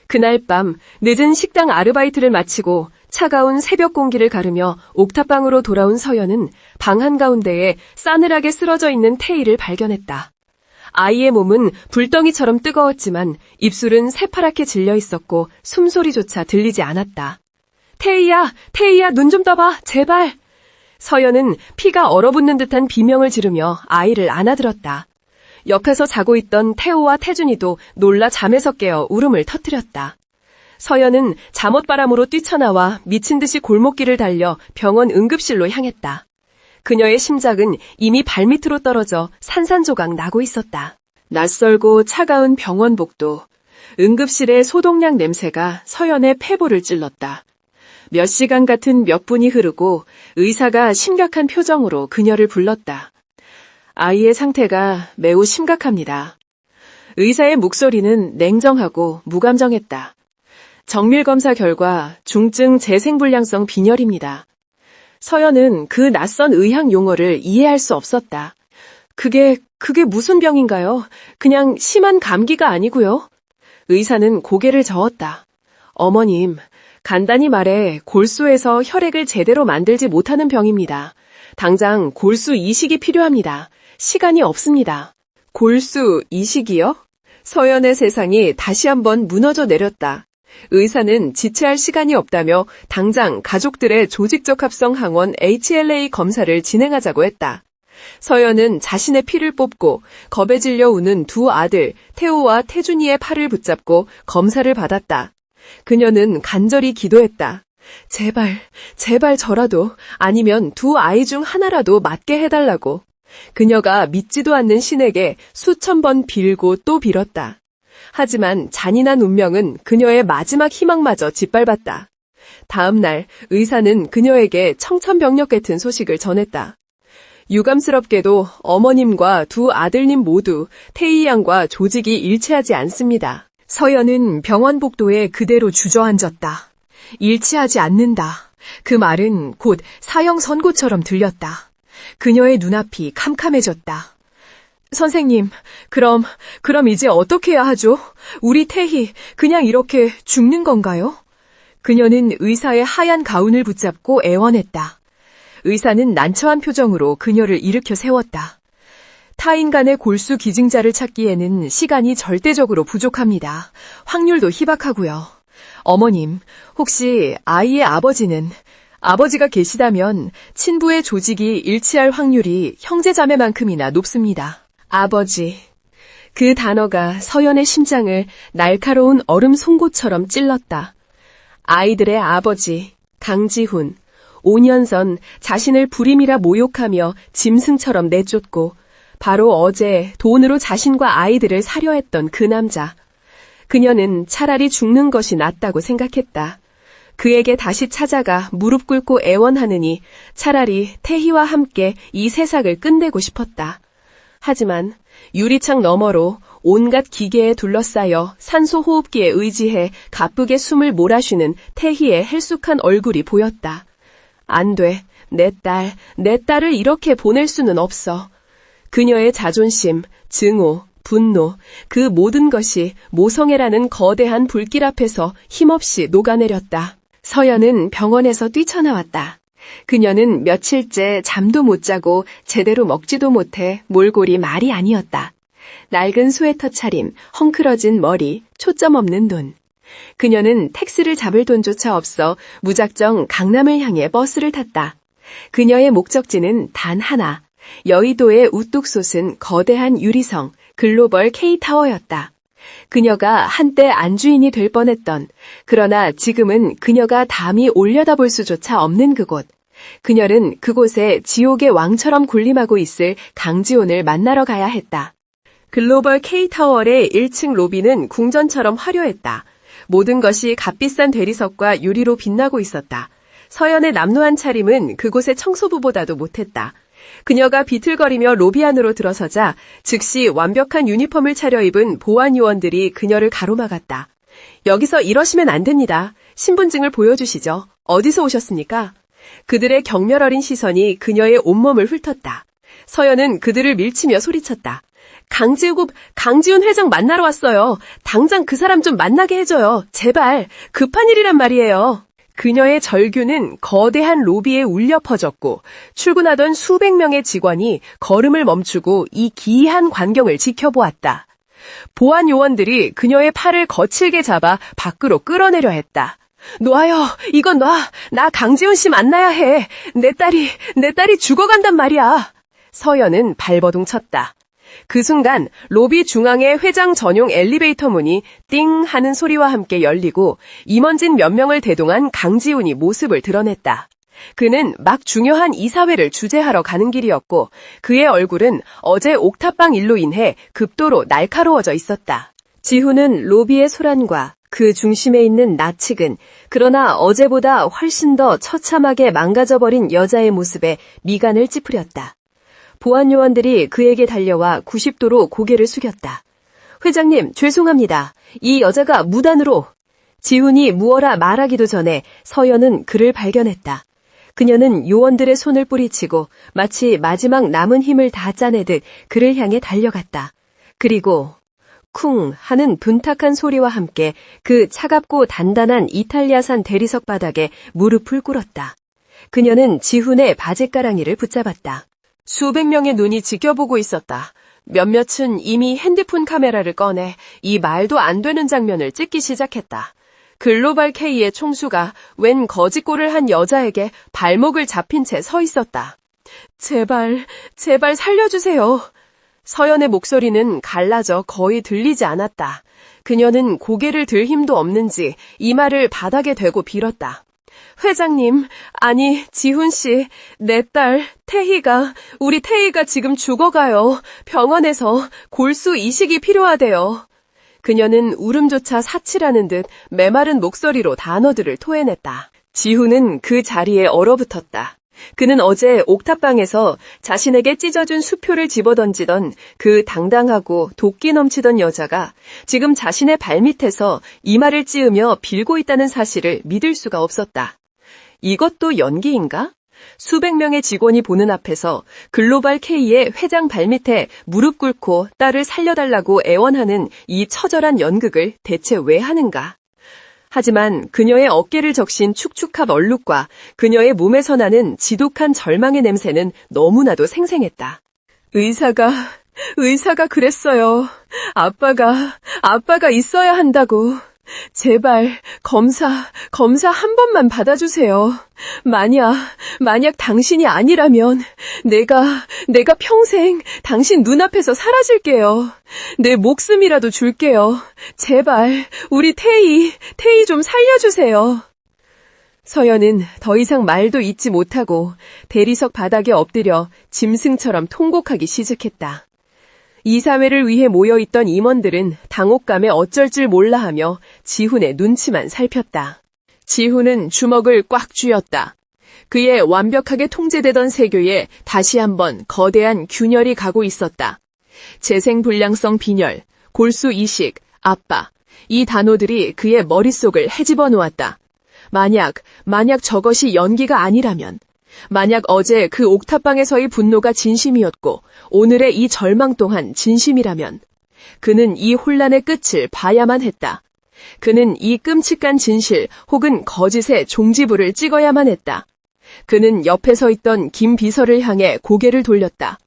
그날 밤 늦은 식당 아르바이트를 마치고 차가운 새벽 공기를 가르며 옥탑방으로 돌아온 서연은 방 한가운데에 싸늘하게 쓰러져 있는 태희를 발견했다. 아이의 몸은 불덩이처럼 뜨거웠지만 입술은 새파랗게 질려 있었고 숨소리조차 들리지 않았다. 태희야, 눈 좀 떠봐, 제발. 서연은 피가 얼어붙는 듯한 비명을 지르며 아이를 안아들었다. 옆에서 자고 있던 태호와 태준이도 놀라 잠에서 깨어 울음을 터뜨렸다. 서연은 잠옷바람으로 뛰쳐나와 미친 듯이 골목길을 달려 병원 응급실로 향했다. 그녀의 심장은 이미 발밑으로 떨어져 산산조각 나고 있었다. 낯설고 차가운 병원 복도, 응급실의 소독약 냄새가 서연의 폐부를 찔렀다. 몇 시간 같은 몇 분이 흐르고 의사가 심각한 표정으로 그녀를 불렀다. 아이의 상태가 매우 심각합니다. 의사의 목소리는 냉정하고 무감정했다. 정밀검사 결과 중증 재생불량성 빈혈입니다. 서연은 그 낯선 의학 용어를 이해할 수 없었다. 그게 무슨 병인가요? 그냥 심한 감기가 아니고요. 의사는 고개를 저었다. 어머님, 간단히 말해 골수에서 혈액을 제대로 만들지 못하는 병입니다. 당장 골수 이식이 필요합니다. 시간이 없습니다. 골수 이식이요? 서연의 세상이 다시 한번 무너져 내렸다. 의사는 지체할 시간이 없다며 당장 가족들의 조직적 합성 항원 HLA 검사를 진행하자고 했다. 서연은 자신의 피를 뽑고 겁에 질려 우는 두 아들 태호와 태준이의 팔을 붙잡고 검사를 받았다. 그녀는 간절히 기도했다. 제발 저라도, 아니면 두 아이 중 하나라도 맞게 해달라고. 그녀가 믿지도 않는 신에게 수천 번 빌고 또 빌었다. 하지만 잔인한 운명은 그녀의 마지막 희망마저 짓밟았다. 다음 날 의사는 그녀에게 청천벽력 같은 소식을 전했다. 유감스럽게도 어머님과 두 아들님 모두 태희 양과 조직이 일치하지 않습니다. 서연은 병원 복도에 그대로 주저앉았다. 일치하지 않는다. 그 말은 곧 사형 선고처럼 들렸다. 그녀의 눈앞이 캄캄해졌다. 선생님, 그럼 이제 어떻게 해야 하죠? 우리 태희 그냥 이렇게 죽는 건가요? 그녀는 의사의 하얀 가운을 붙잡고 애원했다. 의사는 난처한 표정으로 그녀를 일으켜 세웠다. 타인 간의 골수 기증자를 찾기에는 시간이 절대적으로 부족합니다. 확률도 희박하고요. 어머님, 혹시 아이의 아버지가 계시다면 친부의 조직이 일치할 확률이 형제자매만큼이나 높습니다. 아버지. 그 단어가 서연의 심장을 날카로운 얼음 송곳처럼 찔렀다. 아이들의 아버지, 강지훈. 5년 전 자신을 불임이라 모욕하며 짐승처럼 내쫓고 바로 어제 돈으로 자신과 아이들을 사려 했던 그 남자. 그녀는 차라리 죽는 것이 낫다고 생각했다. 그에게 다시 찾아가 무릎 꿇고 애원하느니 차라리 태희와 함께 이 세상을 끝내고 싶었다. 하지만 유리창 너머로 온갖 기계에 둘러싸여 산소 호흡기에 의지해 가쁘게 숨을 몰아쉬는 태희의 헬쑥한 얼굴이 보였다. 안 돼. 내 딸을 이렇게 보낼 수는 없어. 그녀의 자존심, 증오, 분노, 그 모든 것이 모성애라는 거대한 불길 앞에서 힘없이 녹아내렸다. 서연은 병원에서 뛰쳐나왔다. 그녀는 며칠째 잠도 못 자고 제대로 먹지도 못해 몰골이 말이 아니었다. 낡은 스웨터 차림, 헝클어진 머리, 초점 없는 눈. 그녀는 택시를 잡을 돈조차 없어 무작정 강남을 향해 버스를 탔다. 그녀의 목적지는 단 하나, 여의도에 우뚝 솟은 거대한 유리성, 글로벌 K타워였다. 그녀가 한때 안주인이 될 뻔했던, 그러나 지금은 그녀가 담이 올려다볼 수조차 없는 그곳. 그녀는 그곳에 지옥의 왕처럼 군림하고 있을 강지훈을 만나러 가야 했다. 글로벌 K타워의 1층 로비는 궁전처럼 화려했다. 모든 것이 값비싼 대리석과 유리로 빛나고 있었다. 서연의 남루한 차림은 그곳의 청소부보다도 못했다. 그녀가 비틀거리며 로비 안으로 들어서자 즉시 완벽한 유니폼을 차려입은 보안 요원들이 그녀를 가로막았다. 여기서 이러시면 안 됩니다. 신분증을 보여주시죠. 어디서 오셨습니까? 그들의 경멸 어린 시선이 그녀의 온몸을 훑었다. 서연은 그들을 밀치며 소리쳤다. 강지훈 회장 만나러 왔어요. 당장 그 사람 좀 만나게 해줘요. 제발, 급한 일이란 말이에요. 그녀의 절규는 거대한 로비에 울려 퍼졌고 출근하던 수백 명의 직원이 걸음을 멈추고 이 기이한 광경을 지켜보았다. 보안 요원들이 그녀의 팔을 거칠게 잡아 밖으로 끌어내려 했다. 놔요. 이건 놔. 나 강지훈 씨 만나야 해. 내 딸이 죽어간단 말이야. 서연은 발버둥 쳤다. 그 순간 로비 중앙의 회장 전용 엘리베이터 문이 띵 하는 소리와 함께 열리고 임원진 몇 명을 대동한 강지훈이 모습을 드러냈다. 그는 막 중요한 이사회를 주재하러 가는 길이었고 그의 얼굴은 어제 옥탑방 일로 인해 극도로 날카로워져 있었다. 지훈은 로비의 소란과 그 중심에 있는 나측은 그러나 어제보다 훨씬 더 처참하게 망가져버린 여자의 모습에 미간을 찌푸렸다. 보안 요원들이 그에게 달려와 90도로 고개를 숙였다. 회장님, 죄송합니다. 이 여자가 무단으로. 지훈이 무어라 말하기도 전에 서연은 그를 발견했다. 그녀는 요원들의 손을 뿌리치고 마치 마지막 남은 힘을 다 짜내듯 그를 향해 달려갔다. 그리고 쿵 하는 둔탁한 소리와 함께 그 차갑고 단단한 이탈리아산 대리석 바닥에 무릎을 꿇었다. 그녀는 지훈의 바지가랑이를 붙잡았다. 수백 명의 눈이 지켜보고 있었다. 몇몇은 이미 핸드폰 카메라를 꺼내 이 말도 안 되는 장면을 찍기 시작했다. 글로벌 K의 총수가 웬 거짓골을 한 여자에게 발목을 잡힌 채 서 있었다. 제발 살려주세요. 서연의 목소리는 갈라져 거의 들리지 않았다. 그녀는 고개를 들 힘도 없는지 이마를 바닥에 대고 빌었다. 회장님, 아니 지훈 씨, 내 딸 우리 태희가 지금 죽어가요. 병원에서 골수 이식이 필요하대요. 그녀는 울음조차 사치라는 듯 메마른 목소리로 단어들을 토해냈다. 지훈은 그 자리에 얼어붙었다. 그는 어제 옥탑방에서 자신에게 찢어준 수표를 집어던지던 그 당당하고 도끼 넘치던 여자가 지금 자신의 발밑에서 이마를 찌으며 빌고 있다는 사실을 믿을 수가 없었다. 이것도 연기인가? 수백 명의 직원이 보는 앞에서 글로벌 K의 회장 발밑에 무릎 꿇고 딸을 살려달라고 애원하는 이 처절한 연극을 대체 왜 하는가? 하지만 그녀의 어깨를 적신 축축한 얼룩과 그녀의 몸에서 나는 지독한 절망의 냄새는 너무나도 생생했다. 의사가 그랬어요. 아빠가 있어야 한다고. 제발 검사 한 번만 받아주세요. 만약 당신이 아니라면 내가 평생 당신 눈앞에서 사라질게요. 내 목숨이라도 줄게요. 제발 우리 태희 좀 살려주세요. 서연은 더 이상 말도 잇지 못하고 대리석 바닥에 엎드려 짐승처럼 통곡하기 시작했다. 이사회를 위해 모여있던 임원들은 당혹감에 어쩔 줄 몰라하며 지훈의 눈치만 살폈다. 지훈은 주먹을 꽉 쥐었다. 그의 완벽하게 통제되던 세교에 다시 한번 거대한 균열이 가고 있었다. 재생불량성 빈혈, 골수 이식, 아빠, 이 단어들이 그의 머릿속을 헤집어 놓았다. 만약 저것이 연기가 아니라면, 만약 어제 그 옥탑방에서의 분노가 진심이었고 오늘의 이 절망 또한 진심이라면 그는 이 혼란의 끝을 봐야만 했다. 그는 이 끔찍한 진실 혹은 거짓의 종지부를 찍어야만 했다. 그는 옆에 서 있던 김 비서를 향해 고개를 돌렸다.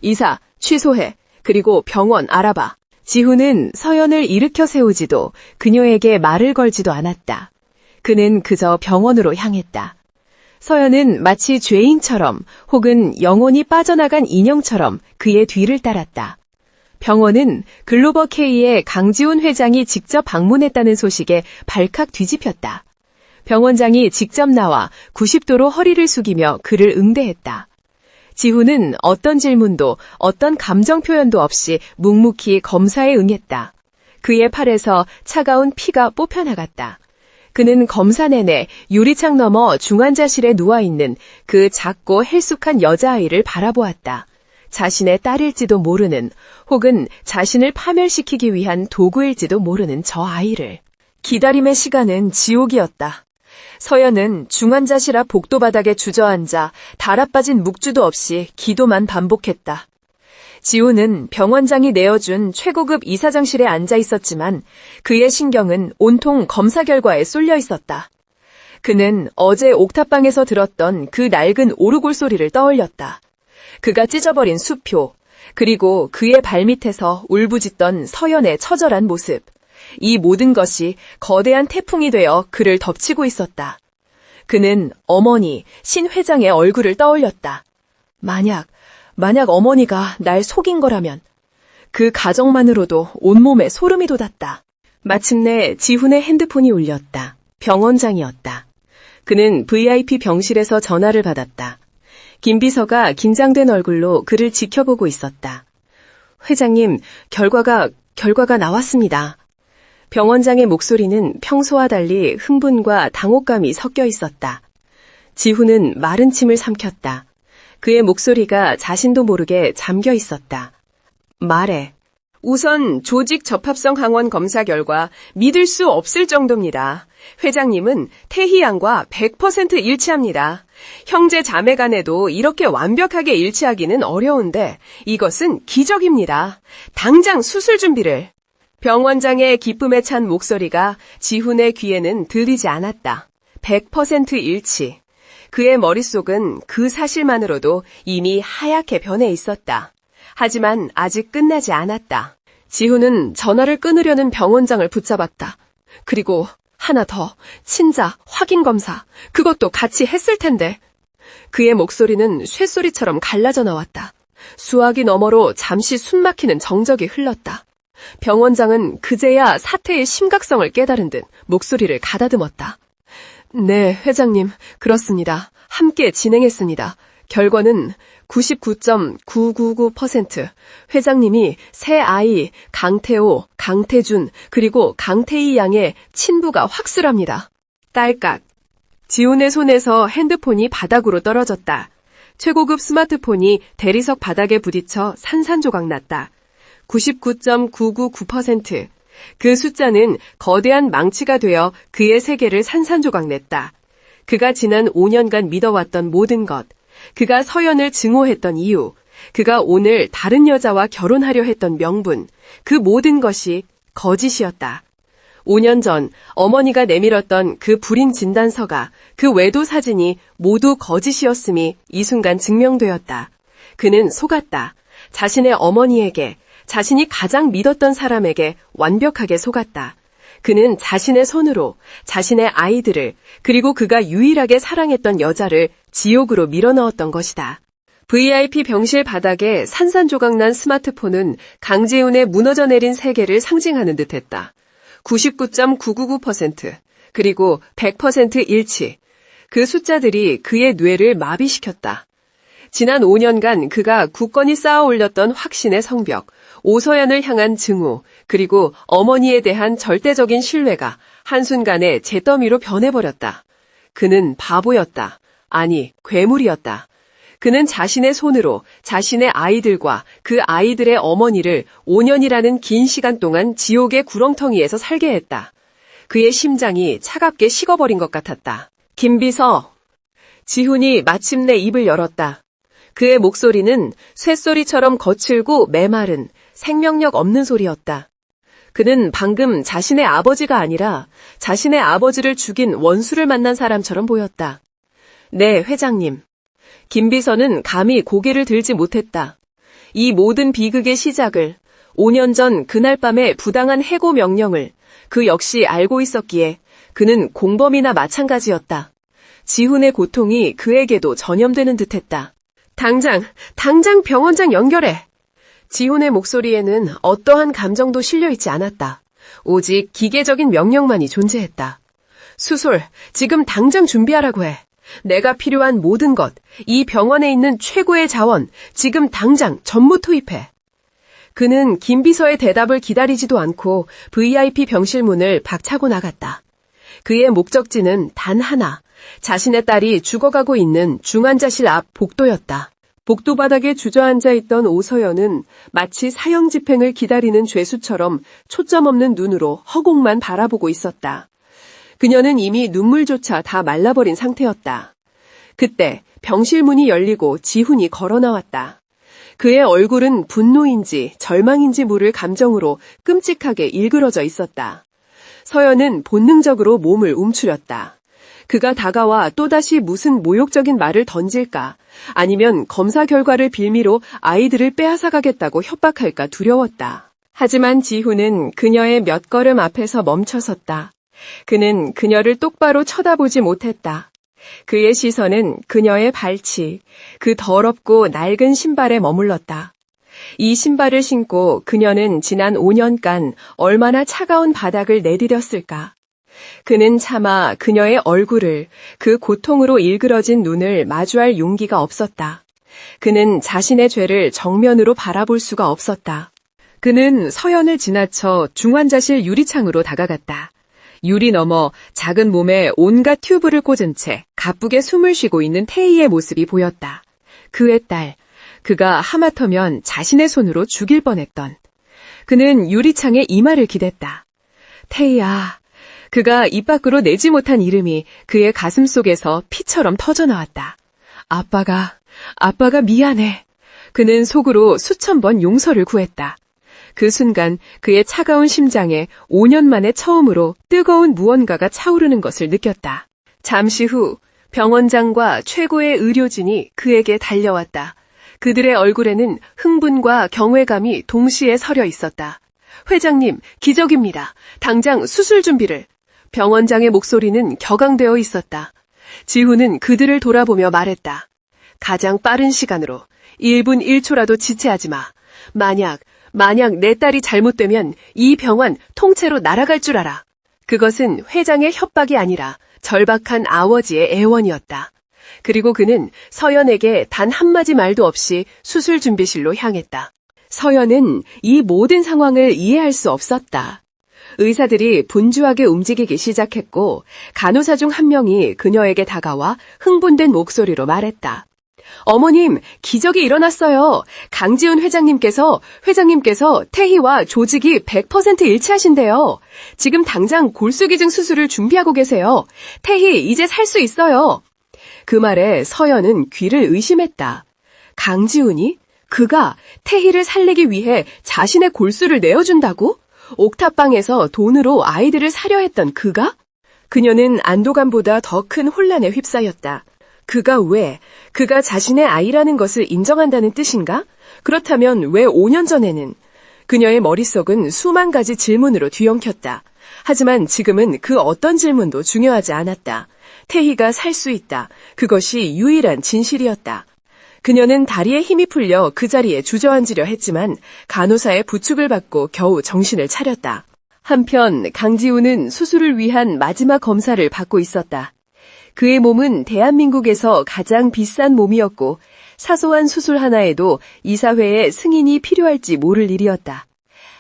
이사, 취소해. 그리고 병원 알아봐. 지훈은 서연을 일으켜 세우지도 그녀에게 말을 걸지도 않았다. 그는 그저 병원으로 향했다. 서연은 마치 죄인처럼 혹은 영혼이 빠져나간 인형처럼 그의 뒤를 따랐다. 병원은 글로벌 K의 강지훈 회장이 직접 방문했다는 소식에 발칵 뒤집혔다. 병원장이 직접 나와 90도로 허리를 숙이며 그를 응대했다. 지훈은 어떤 질문도 어떤 감정 표현도 없이 묵묵히 검사에 응했다. 그의 팔에서 차가운 피가 뽑혀나갔다. 그는 검사 내내 유리창 너머 중환자실에 누워있는 그 작고 헬쑥한 여자아이를 바라보았다. 자신의 딸일지도 모르는 혹은 자신을 파멸시키기 위한 도구일지도 모르는 저 아이를. 기다림의 시간은 지옥이었다. 서연은 중환자실 앞 복도바닥에 주저앉아 달아빠진 묵주도 없이 기도만 반복했다. 지훈은 병원장이 내어준 최고급 이사장실에 앉아 있었지만 그의 신경은 온통 검사 결과에 쏠려 있었다. 그는 어제 옥탑방에서 들었던 그 낡은 오르골 소리를 떠올렸다. 그가 찢어버린 수표, 그리고 그의 발밑에서 울부짖던 서연의 처절한 모습. 이 모든 것이 거대한 태풍이 되어 그를 덮치고 있었다. 그는 어머니, 신 회장의 얼굴을 떠올렸다. 만약 어머니가 날 속인 거라면 그 가정만으로도 온몸에 소름이 돋았다. 마침내 지훈의 핸드폰이 울렸다. 병원장이었다. 그는 VIP 병실에서 전화를 받았다. 김 비서가 긴장된 얼굴로 그를 지켜보고 있었다. 회장님, 결과가 나왔습니다. 병원장의 목소리는 평소와 달리 흥분과 당혹감이 섞여 있었다. 지훈은 마른 침을 삼켰다. 그의 목소리가 자신도 모르게 잠겨 있었다. 말해. 우선 조직 적합성 항원 검사 결과 믿을 수 없을 정도입니다. 회장님은 태희 양과 100% 일치합니다. 형제 자매 간에도 이렇게 완벽하게 일치하기는 어려운데 이것은 기적입니다. 당장 수술 준비를. 병원장의 기쁨에 찬 목소리가 지훈의 귀에는 들리지 않았다. 100% 일치. 그의 머릿속은 그 사실만으로도 이미 하얗게 변해 있었다. 하지만 아직 끝나지 않았다. 지훈은 전화를 끊으려는 병원장을 붙잡았다. 그리고 하나 더, 친자, 확인검사, 그것도 같이 했을 텐데. 그의 목소리는 쇠소리처럼 갈라져 나왔다. 수화기 너머로 잠시 숨막히는 정적이 흘렀다. 병원장은 그제야 사태의 심각성을 깨달은 듯 목소리를 가다듬었다. 네, 회장님, 그렇습니다. 함께 진행했습니다. 결과는 99.999%. 회장님이 새 아이 강태호, 강태준, 그리고 강태희 양의 친부가 확실합니다. 딸깍. 지훈의 손에서 핸드폰이 바닥으로 떨어졌다. 최고급 스마트폰이 대리석 바닥에 부딪혀 산산조각 났다. 99.999%. 그 숫자는 거대한 망치가 되어 그의 세계를 산산조각 냈다. 그가 지난 5년간 믿어왔던 모든 것, 그가 서연을 증오했던 이유, 그가 오늘 다른 여자와 결혼하려 했던 명분, 그 모든 것이 거짓이었다. 5년 전 어머니가 내밀었던 그 불임 진단서가, 그 외도 사진이 모두 거짓이었음이 이 순간 증명되었다. 그는 속았다. 자신의 어머니에게, 자신이 가장 믿었던 사람에게 완벽하게 속았다. 그는 자신의 손으로 자신의 아이들을, 그리고 그가 유일하게 사랑했던 여자를 지옥으로 밀어넣었던 것이다. VIP 병실 바닥에 산산조각난 스마트폰은 강지훈의 무너져 내린 세계를 상징하는 듯했다. 99.999%, 그리고 100% 일치. 그 숫자들이 그의 뇌를 마비시켰다. 지난 5년간 그가 굳건히 쌓아 올렸던 확신의 성벽, 오서연을 향한 증오, 그리고 어머니에 대한 절대적인 신뢰가 한순간에 잿더미로 변해버렸다. 그는 바보였다. 아니, 괴물이었다. 그는 자신의 손으로 자신의 아이들과 그 아이들의 어머니를 5년이라는 긴 시간 동안 지옥의 구렁텅이에서 살게 했다. 그의 심장이 차갑게 식어버린 것 같았다. 김비서. 지훈이 마침내 입을 열었다. 그의 목소리는 쇳소리처럼 거칠고 메마른 생명력 없는 소리였다. 그는 방금 자신의 아버지가 아니라 자신의 아버지를 죽인 원수를 만난 사람처럼 보였다. 네, 회장님. 김비서는 감히 고개를 들지 못했다. 이 모든 비극의 시작을, 5년 전 그날 밤의 부당한 해고 명령을 그 역시 알고 있었기에 그는 공범이나 마찬가지였다. 지훈의 고통이 그에게도 전염되는 듯했다. 당장 병원장 연결해. 지훈의 목소리에는 어떠한 감정도 실려있지 않았다. 오직 기계적인 명령만이 존재했다. 수술, 지금 당장 준비하라고 해. 내가 필요한 모든 것, 이 병원에 있는 최고의 자원, 지금 당장 전부 투입해. 그는 김비서의 대답을 기다리지도 않고 VIP 병실 문을 박차고 나갔다. 그의 목적지는 단 하나, 자신의 딸이 죽어가고 있는 중환자실 앞 복도였다. 복도 바닥에 주저앉아 있던 오서연은 마치 사형 집행을 기다리는 죄수처럼 초점 없는 눈으로 허공만 바라보고 있었다. 그녀는 이미 눈물조차 다 말라버린 상태였다. 그때 병실 문이 열리고 지훈이 걸어 나왔다. 그의 얼굴은 분노인지 절망인지 모를 감정으로 끔찍하게 일그러져 있었다. 서연은 본능적으로 몸을 움츠렸다. 그가 다가와 또다시 무슨 모욕적인 말을 던질까, 아니면 검사 결과를 빌미로 아이들을 빼앗아가겠다고 협박할까 두려웠다. 하지만 지훈은 그녀의 몇 걸음 앞에서 멈춰섰다. 그는 그녀를 똑바로 쳐다보지 못했다. 그의 시선은 그녀의 발치, 그 더럽고 낡은 신발에 머물렀다. 이 신발을 신고 그녀는 지난 5년간 얼마나 차가운 바닥을 내디뎠을까. 그는 차마 그녀의 얼굴을, 그 고통으로 일그러진 눈을 마주할 용기가 없었다. 그는 자신의 죄를 정면으로 바라볼 수가 없었다. 그는 서연을 지나쳐 중환자실 유리창으로 다가갔다. 유리 너머 작은 몸에 온갖 튜브를 꽂은 채 가쁘게 숨을 쉬고 있는 태희의 모습이 보였다. 그의 딸, 그가 하마터면 자신의 손으로 죽일 뻔했던. 그는 유리창에 이마를 기댔다. 태희야. 그가 입 밖으로 내지 못한 이름이 그의 가슴 속에서 피처럼 터져나왔다. 아빠가 미안해. 그는 속으로 수천 번 용서를 구했다. 그 순간 그의 차가운 심장에 5년 만에 처음으로 뜨거운 무언가가 차오르는 것을 느꼈다. 잠시 후 병원장과 최고의 의료진이 그에게 달려왔다. 그들의 얼굴에는 흥분과 경외감이 동시에 서려 있었다. 회장님, 기적입니다. 당장 수술 준비를. 병원장의 목소리는 격앙되어 있었다. 지훈은 그들을 돌아보며 말했다. 가장 빠른 시간으로 1분 1초라도 지체하지 마. 만약 내 딸이 잘못되면 이 병원 통째로 날아갈 줄 알아. 그것은 회장의 협박이 아니라 절박한 아버지의 애원이었다. 그리고 그는 서연에게 단 한마디 말도 없이 수술 준비실로 향했다. 서연은 이 모든 상황을 이해할 수 없었다. 의사들이 분주하게 움직이기 시작했고 간호사 중 한 명이 그녀에게 다가와 흥분된 목소리로 말했다. 어머님, 기적이 일어났어요. 강지훈 회장님께서 태희와 조직이 100% 일치하신대요. 지금 당장 골수기증 수술을 준비하고 계세요. 태희, 이제 살 수 있어요. 그 말에 서연은 귀를 의심했다. 강지훈이? 그가 태희를 살리기 위해 자신의 골수를 내어준다고? 옥탑방에서 돈으로 아이들을 사려 했던 그가? 그녀는 안도감보다 더 큰 혼란에 휩싸였다. 그가 자신의 아이라는 것을 인정한다는 뜻인가? 그렇다면 왜 5년 전에는? 그녀의 머릿속은 수만 가지 질문으로 뒤엉켰다. 하지만 지금은 그 어떤 질문도 중요하지 않았다. 태희가 살 수 있다. 그것이 유일한 진실이었다. 그녀는 다리에 힘이 풀려 그 자리에 주저앉으려 했지만 간호사의 부축을 받고 겨우 정신을 차렸다. 한편 강지훈은 수술을 위한 마지막 검사를 받고 있었다. 그의 몸은 대한민국에서 가장 비싼 몸이었고 사소한 수술 하나에도 이사회의 승인이 필요할지 모를 일이었다.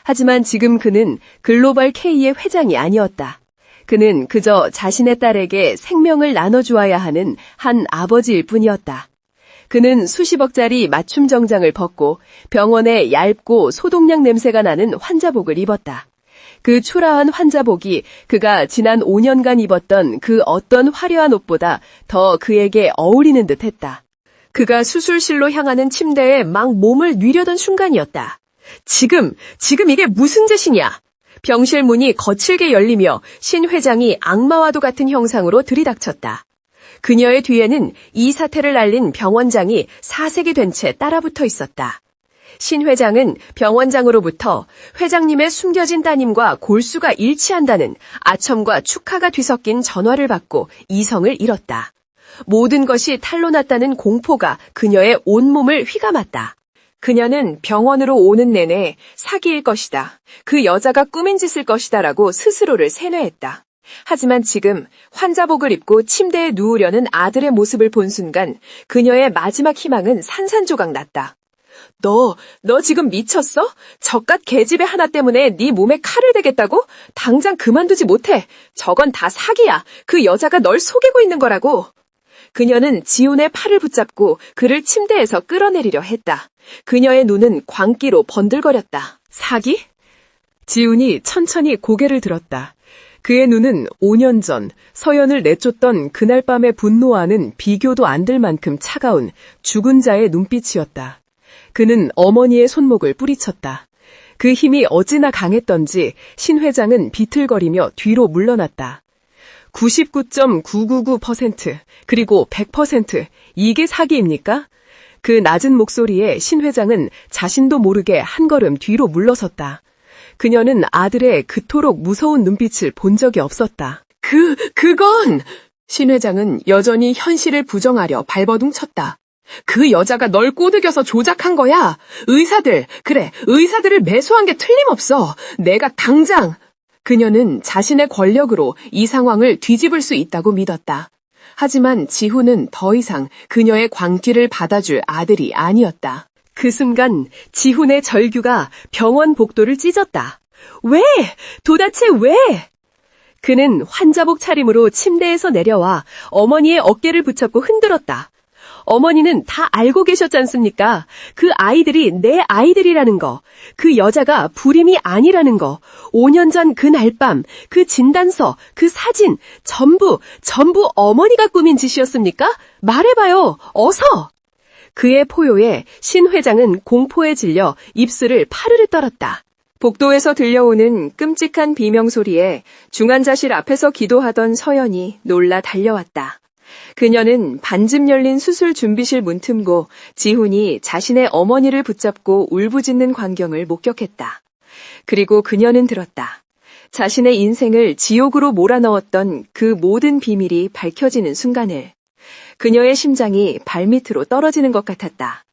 하지만 지금 그는 글로벌 K의 회장이 아니었다. 그는 그저 자신의 딸에게 생명을 나눠주어야 하는 한 아버지일 뿐이었다. 그는 수십억짜리 맞춤 정장을 벗고 병원의 얇고 소독약 냄새가 나는 환자복을 입었다. 그 초라한 환자복이 그가 지난 5년간 입었던 그 어떤 화려한 옷보다 더 그에게 어울리는 듯했다. 그가 수술실로 향하는 침대에 막 몸을 뉘려던 순간이었다. 지금 이게 무슨 짓이냐? 병실 문이 거칠게 열리며 신 회장이 악마와도 같은 형상으로 들이닥쳤다. 그녀의 뒤에는 이 사태를 알린 병원장이 사색이 된 채 따라붙어 있었다. 신 회장은 병원장으로부터 회장님의 숨겨진 따님과 골수가 일치한다는 아첨과 축하가 뒤섞인 전화를 받고 이성을 잃었다. 모든 것이 탄로 났다는 공포가 그녀의 온몸을 휘감았다. 그녀는 병원으로 오는 내내 사기일 것이다. 그 여자가 꾸민 짓일 것이다라고 스스로를 세뇌했다. 하지만 지금 환자복을 입고 침대에 누우려는 아들의 모습을 본 순간 그녀의 마지막 희망은 산산조각 났다. 너 지금 미쳤어? 저깟 계집애 하나 때문에 네 몸에 칼을 대겠다고? 당장 그만두지 못해. 저건 다 사기야. 그 여자가 널 속이고 있는 거라고. 그녀는 지훈의 팔을 붙잡고 그를 침대에서 끌어내리려 했다. 그녀의 눈은 광기로 번들거렸다. 사기? 지훈이 천천히 고개를 들었다. 그의 눈은 5년 전 서연을 내쫓던 그날 밤의 분노와는 비교도 안 될 만큼 차가운 죽은 자의 눈빛이었다. 그는 어머니의 손목을 뿌리쳤다. 그 힘이 어찌나 강했던지 신 회장은 비틀거리며 뒤로 물러났다. 99.999% 그리고 100% 이게 사기입니까? 그 낮은 목소리에 신 회장은 자신도 모르게 한 걸음 뒤로 물러섰다. 그녀는 아들의 그토록 무서운 눈빛을 본 적이 없었다. 그건! 신 회장은 여전히 현실을 부정하려 발버둥 쳤다. 그 여자가 널 꼬드겨서 조작한 거야. 의사들을 매수한 게 틀림없어. 내가 당장... 그녀는 자신의 권력으로 이 상황을 뒤집을 수 있다고 믿었다. 하지만 지훈은 더 이상 그녀의 광기를 받아줄 아들이 아니었다. 그 순간 지훈의 절규가 병원 복도를 찢었다. 왜? 도대체 왜? 그는 환자복 차림으로 침대에서 내려와 어머니의 어깨를 붙잡고 흔들었다. 어머니는 다 알고 계셨지 않습니까? 그 아이들이 내 아이들이라는 거, 그 여자가 불임이 아니라는 거, 5년 전 그날 밤, 그 진단서, 그 사진, 전부 어머니가 꾸민 짓이었습니까? 말해봐요, 어서! 그의 포효에 신 회장은 공포에 질려 입술을 파르르 떨었다. 복도에서 들려오는 끔찍한 비명소리에 중환자실 앞에서 기도하던 서연이 놀라 달려왔다. 그녀는 반쯤 열린 수술 준비실 문틈고 지훈이 자신의 어머니를 붙잡고 울부짖는 광경을 목격했다. 그리고 그녀는 들었다. 자신의 인생을 지옥으로 몰아넣었던 그 모든 비밀이 밝혀지는 순간을. 그녀의 심장이 발밑으로 떨어지는 것 같았다.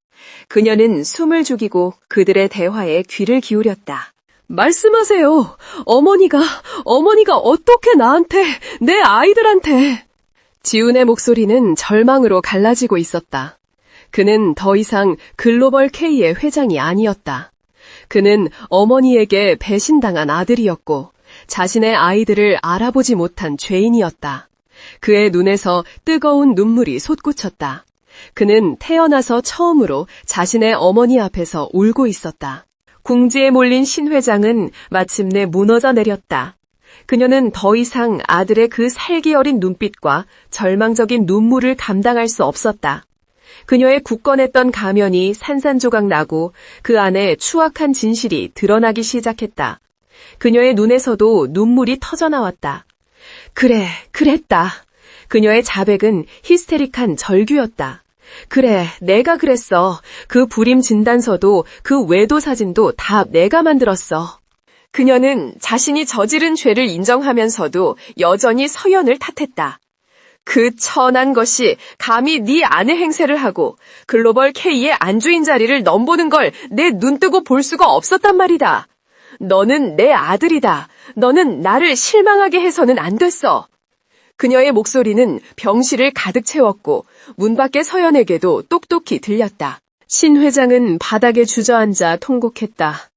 그녀는 숨을 죽이고 그들의 대화에 귀를 기울였다. 말씀하세요. 어머니가 어떻게 나한테, 내 아이들한테. 지훈의 목소리는 절망으로 갈라지고 있었다. 그는 더 이상 글로벌 K의 회장이 아니었다. 그는 어머니에게 배신당한 아들이었고 자신의 아이들을 알아보지 못한 죄인이었다. 그의 눈에서 뜨거운 눈물이 솟구쳤다. 그는 태어나서 처음으로 자신의 어머니 앞에서 울고 있었다. 궁지에 몰린 신 회장은 마침내 무너져 내렸다. 그녀는 더 이상 아들의 그 살기 어린 눈빛과 절망적인 눈물을 감당할 수 없었다. 그녀의 굳건했던 가면이 산산조각 나고 그 안에 추악한 진실이 드러나기 시작했다. 그녀의 눈에서도 눈물이 터져나왔다. 그래, 그랬다. 그녀의 자백은 히스테릭한 절규였다. 그래, 내가 그랬어. 그 불임 진단서도 그 외도 사진도 다 내가 만들었어. 그녀는 자신이 저지른 죄를 인정하면서도 여전히 서연을 탓했다. 그 천한 것이 감히 네 아내 행세를 하고 글로벌 K의 안주인 자리를 넘보는 걸 내 눈뜨고 볼 수가 없었단 말이다. 너는 내 아들이다. 너는 나를 실망하게 해서는 안 됐어. 그녀의 목소리는 병실을 가득 채웠고 문 밖의 서연에게도 똑똑히 들렸다. 신 회장은 바닥에 주저앉아 통곡했다.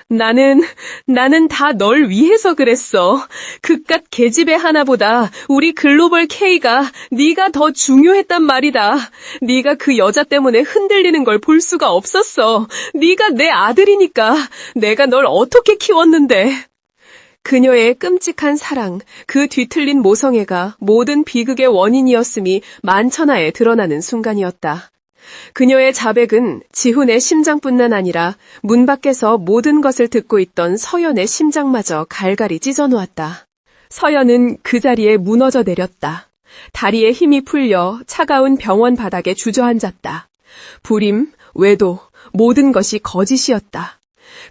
나는 다 널 위해서 그랬어. 그깟 계집애 하나보다 우리 글로벌 K가 네가 더 중요했단 말이다. 네가 그 여자 때문에 흔들리는 걸 볼 수가 없었어. 네가 내 아들이니까. 내가 널 어떻게 키웠는데. 그녀의 끔찍한 사랑, 그 뒤틀린 모성애가 모든 비극의 원인이었음이 만천하에 드러나는 순간이었다. 그녀의 자백은 지훈의 심장뿐만 아니라 문 밖에서 모든 것을 듣고 있던 서연의 심장마저 갈갈이 찢어놓았다. 서연은 그 자리에 무너져 내렸다. 다리에 힘이 풀려 차가운 병원 바닥에 주저앉았다. 불임, 외도, 모든 것이 거짓이었다.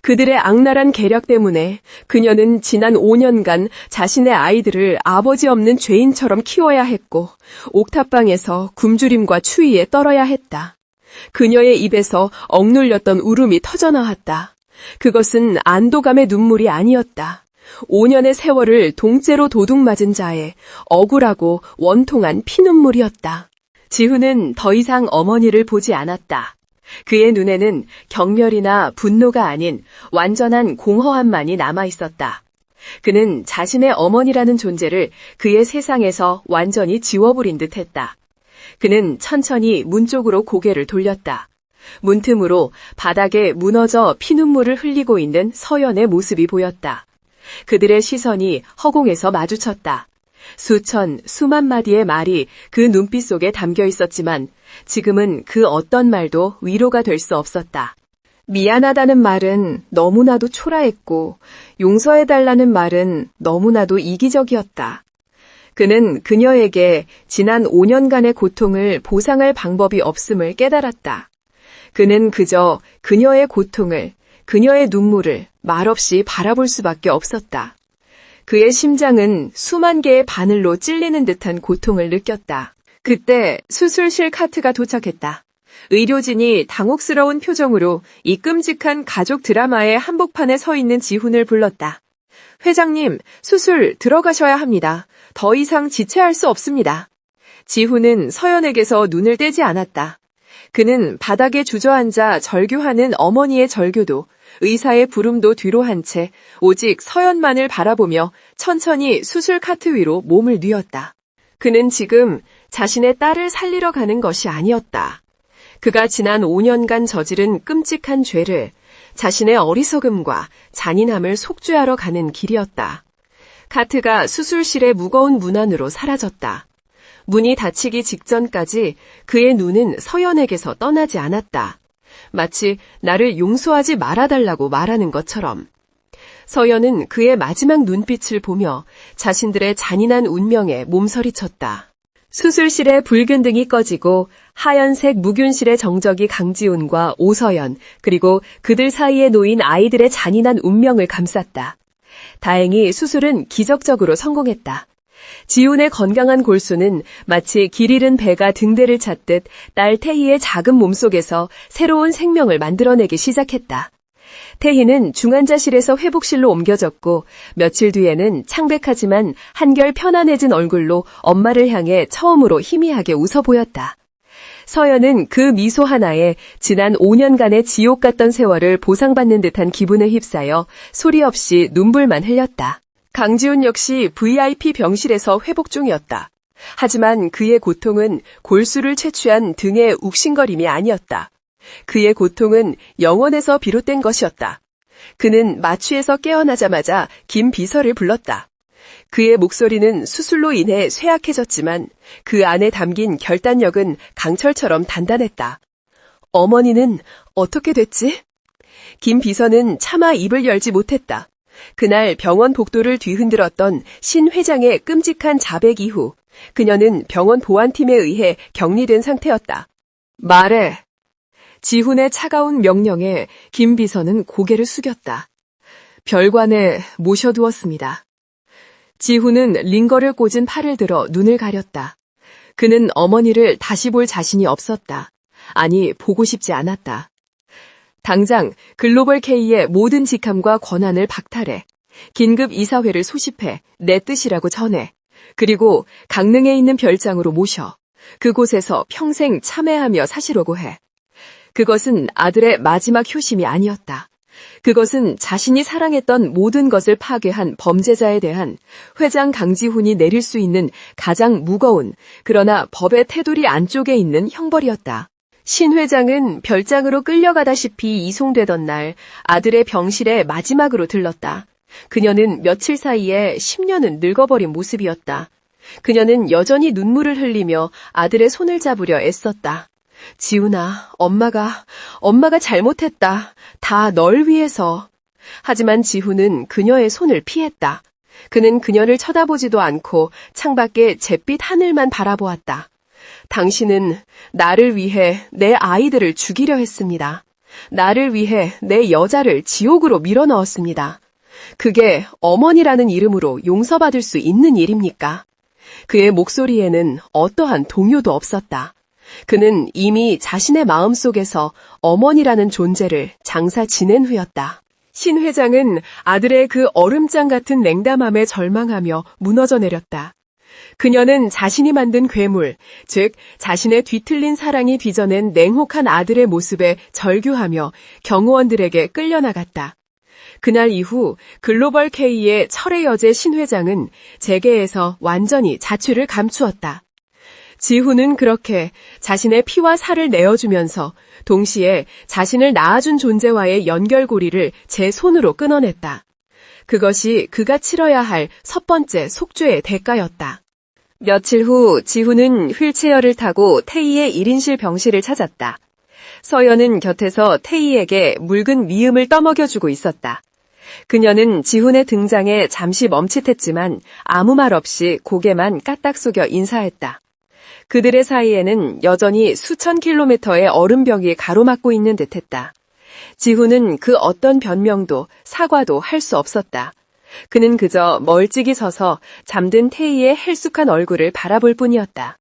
그들의 악랄한 계략 때문에 그녀는 지난 5년간 자신의 아이들을 아버지 없는 죄인처럼 키워야 했고 옥탑방에서 굶주림과 추위에 떨어야 했다. 그녀의 입에서 억눌렸던 울음이 터져나왔다. 그것은 안도감의 눈물이 아니었다. 5년의 세월을 동째로 도둑맞은 자의 억울하고 원통한 피눈물이었다. 지훈은 더 이상 어머니를 보지 않았다. 그의 눈에는 경멸이나 분노가 아닌 완전한 공허함만이 남아있었다. 그는 자신의 어머니라는 존재를 그의 세상에서 완전히 지워버린 듯했다. 그는 천천히 문 쪽으로 고개를 돌렸다. 문틈으로 바닥에 무너져 피눈물을 흘리고 있는 서연의 모습이 보였다. 그들의 시선이 허공에서 마주쳤다. 수만 마디의 말이 그 눈빛 속에 담겨 있었지만 지금은 그 어떤 말도 위로가 될 수 없었다. 미안하다는 말은 너무나도 초라했고 용서해달라는 말은 너무나도 이기적이었다. 그는 그녀에게 지난 5년간의 고통을 보상할 방법이 없음을 깨달았다. 그는 그저 그녀의 고통을, 그녀의 눈물을 말없이 바라볼 수밖에 없었다. 그의 심장은 수만 개의 바늘로 찔리는 듯한 고통을 느꼈다. 그때 수술실 카트가 도착했다. 의료진이 당혹스러운 표정으로 이 끔찍한 가족 드라마의 한복판에 서 있는 지훈을 불렀다. 회장님, 수술 들어가셔야 합니다. 더 이상 지체할 수 없습니다. 지훈은 서연에게서 눈을 떼지 않았다. 그는 바닥에 주저앉아 절규하는 어머니의 절규도 의사의 부름도 뒤로 한 채 오직 서연만을 바라보며 천천히 수술 카트 위로 몸을 뉘었다. 그는 지금 자신의 딸을 살리러 가는 것이 아니었다. 그가 지난 5년간 저지른 끔찍한 죄를 자신의 어리석음과 잔인함을 속죄하러 가는 길이었다. 카트가 수술실의 무거운 문 안으로 사라졌다. 문이 닫히기 직전까지 그의 눈은 서연에게서 떠나지 않았다. 마치 나를 용서하지 말아달라고 말하는 것처럼. 서연은 그의 마지막 눈빛을 보며 자신들의 잔인한 운명에 몸서리쳤다. 수술실의 붉은 등이 꺼지고 하얀색 무균실의 정적이 강지훈과 오서연 그리고 그들 사이에 놓인 아이들의 잔인한 운명을 감쌌다. 다행히 수술은 기적적으로 성공했다. 지훈의 건강한 골수는 마치 길 잃은 배가 등대를 찾듯 딸 태희의 작은 몸속에서 새로운 생명을 만들어내기 시작했다. 태희는 중환자실에서 회복실로 옮겨졌고 며칠 뒤에는 창백하지만 한결 편안해진 얼굴로 엄마를 향해 처음으로 희미하게 웃어 보였다. 서연은 그 미소 하나에 지난 5년간의 지옥 같던 세월을 보상받는 듯한 기분에 휩싸여 소리 없이 눈물만 흘렸다. 강지훈 역시 VIP 병실에서 회복 중이었다. 하지만 그의 고통은 골수를 채취한 등의 욱신거림이 아니었다. 그의 고통은 영혼에서 비롯된 것이었다. 그는 마취에서 깨어나자마자 김 비서를 불렀다. 그의 목소리는 수술로 인해 쇠약해졌지만 그 안에 담긴 결단력은 강철처럼 단단했다. 어머니는 어떻게 됐지? 김 비서는 차마 입을 열지 못했다. 그날 병원 복도를 뒤흔들었던 신 회장의 끔찍한 자백 이후 그녀는 병원 보안팀에 의해 격리된 상태였다. 말해. 지훈의 차가운 명령에 김 비서는 고개를 숙였다. 별관에 모셔두었습니다. 지훈은 링거를 꽂은 팔을 들어 눈을 가렸다. 그는 어머니를 다시 볼 자신이 없었다. 아니, 보고 싶지 않았다. 당장 글로벌 K의 모든 직함과 권한을 박탈해 긴급 이사회를 소집해 내 뜻이라고 전해. 그리고 강릉에 있는 별장으로 모셔 그곳에서 평생 참회하며 사시려고 해. 그것은 아들의 마지막 효심이 아니었다. 그것은 자신이 사랑했던 모든 것을 파괴한 범죄자에 대한 회장 강지훈이 내릴 수 있는 가장 무거운 그러나 법의 테두리 안쪽에 있는 형벌이었다. 신 회장은 별장으로 끌려가다시피 이송되던 날 아들의 병실에 마지막으로 들렀다. 그녀는 며칠 사이에 10년은 늙어버린 모습이었다. 그녀는 여전히 눈물을 흘리며 아들의 손을 잡으려 애썼다. 지훈아, 엄마가 잘못했다. 다 널 위해서. 하지만 지훈은 그녀의 손을 피했다. 그는 그녀를 쳐다보지도 않고 창밖에 잿빛 하늘만 바라보았다. 당신은 나를 위해 내 아이들을 죽이려 했습니다. 나를 위해 내 여자를 지옥으로 밀어넣었습니다. 그게 어머니라는 이름으로 용서받을 수 있는 일입니까? 그의 목소리에는 어떠한 동요도 없었다. 그는 이미 자신의 마음속에서 어머니라는 존재를 장사 지낸 후였다. 신 회장은 아들의 그 얼음장 같은 냉담함에 절망하며 무너져 내렸다. 그녀는 자신이 만든 괴물, 즉 자신의 뒤틀린 사랑이 빚어낸 냉혹한 아들의 모습에 절규하며 경호원들에게 끌려나갔다. 그날 이후 글로벌 K의 철의 여제 신 회장은 재계에서 완전히 자취를 감추었다. 지훈은 그렇게 자신의 피와 살을 내어주면서 동시에 자신을 낳아준 존재와의 연결고리를 제 손으로 끊어냈다. 그것이 그가 치러야 할 첫 번째 속죄의 대가였다. 며칠 후 지훈은 휠체어를 타고 태희의 1인실 병실을 찾았다. 서연은 곁에서 태희에게 묽은 미음을 떠먹여주고 있었다. 그녀는 지훈의 등장에 잠시 멈칫했지만 아무 말 없이 고개만 까딱 숙여 인사했다. 그들의 사이에는 여전히 수천 킬로미터의 얼음벽이 가로막고 있는 듯했다. 지훈은 그 어떤 변명도 사과도 할 수 없었다. 그는 그저 멀찍이 서서 잠든 태희의 헬쑥한 얼굴을 바라볼 뿐이었다.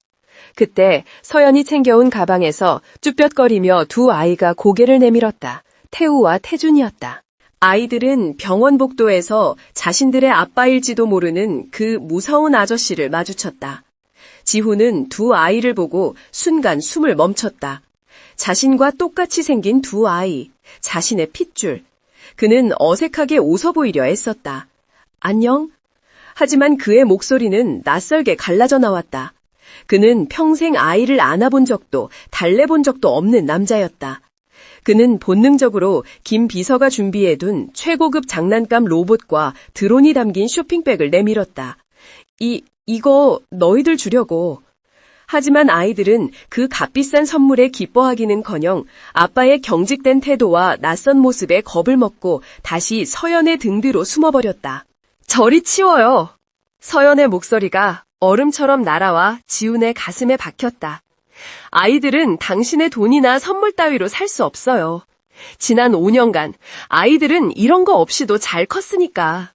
그때 서연이 챙겨온 가방에서 쭈뼛거리며 두 아이가 고개를 내밀었다. 태우와 태준이었다. 아이들은 병원 복도에서 자신들의 아빠일지도 모르는 그 무서운 아저씨를 마주쳤다. 지훈은 두 아이를 보고 순간 숨을 멈췄다. 자신과 똑같이 생긴 두 아이, 자신의 핏줄. 그는 어색하게 웃어 보이려 애썼다. 안녕? 하지만 그의 목소리는 낯설게 갈라져 나왔다. 그는 평생 아이를 안아본 적도 달래본 적도 없는 남자였다. 그는 본능적으로 김 비서가 준비해둔 최고급 장난감 로봇과 드론이 담긴 쇼핑백을 내밀었다. 이거 너희들 주려고. 하지만 아이들은 그 값비싼 선물에 기뻐하기는커녕 아빠의 경직된 태도와 낯선 모습에 겁을 먹고 다시 서연의 등 뒤로 숨어버렸다. 저리 치워요. 서연의 목소리가 얼음처럼 날아와 지훈의 가슴에 박혔다. 아이들은 당신의 돈이나 선물 따위로 살 수 없어요. 지난 5년간 아이들은 이런 거 없이도 잘 컸으니까.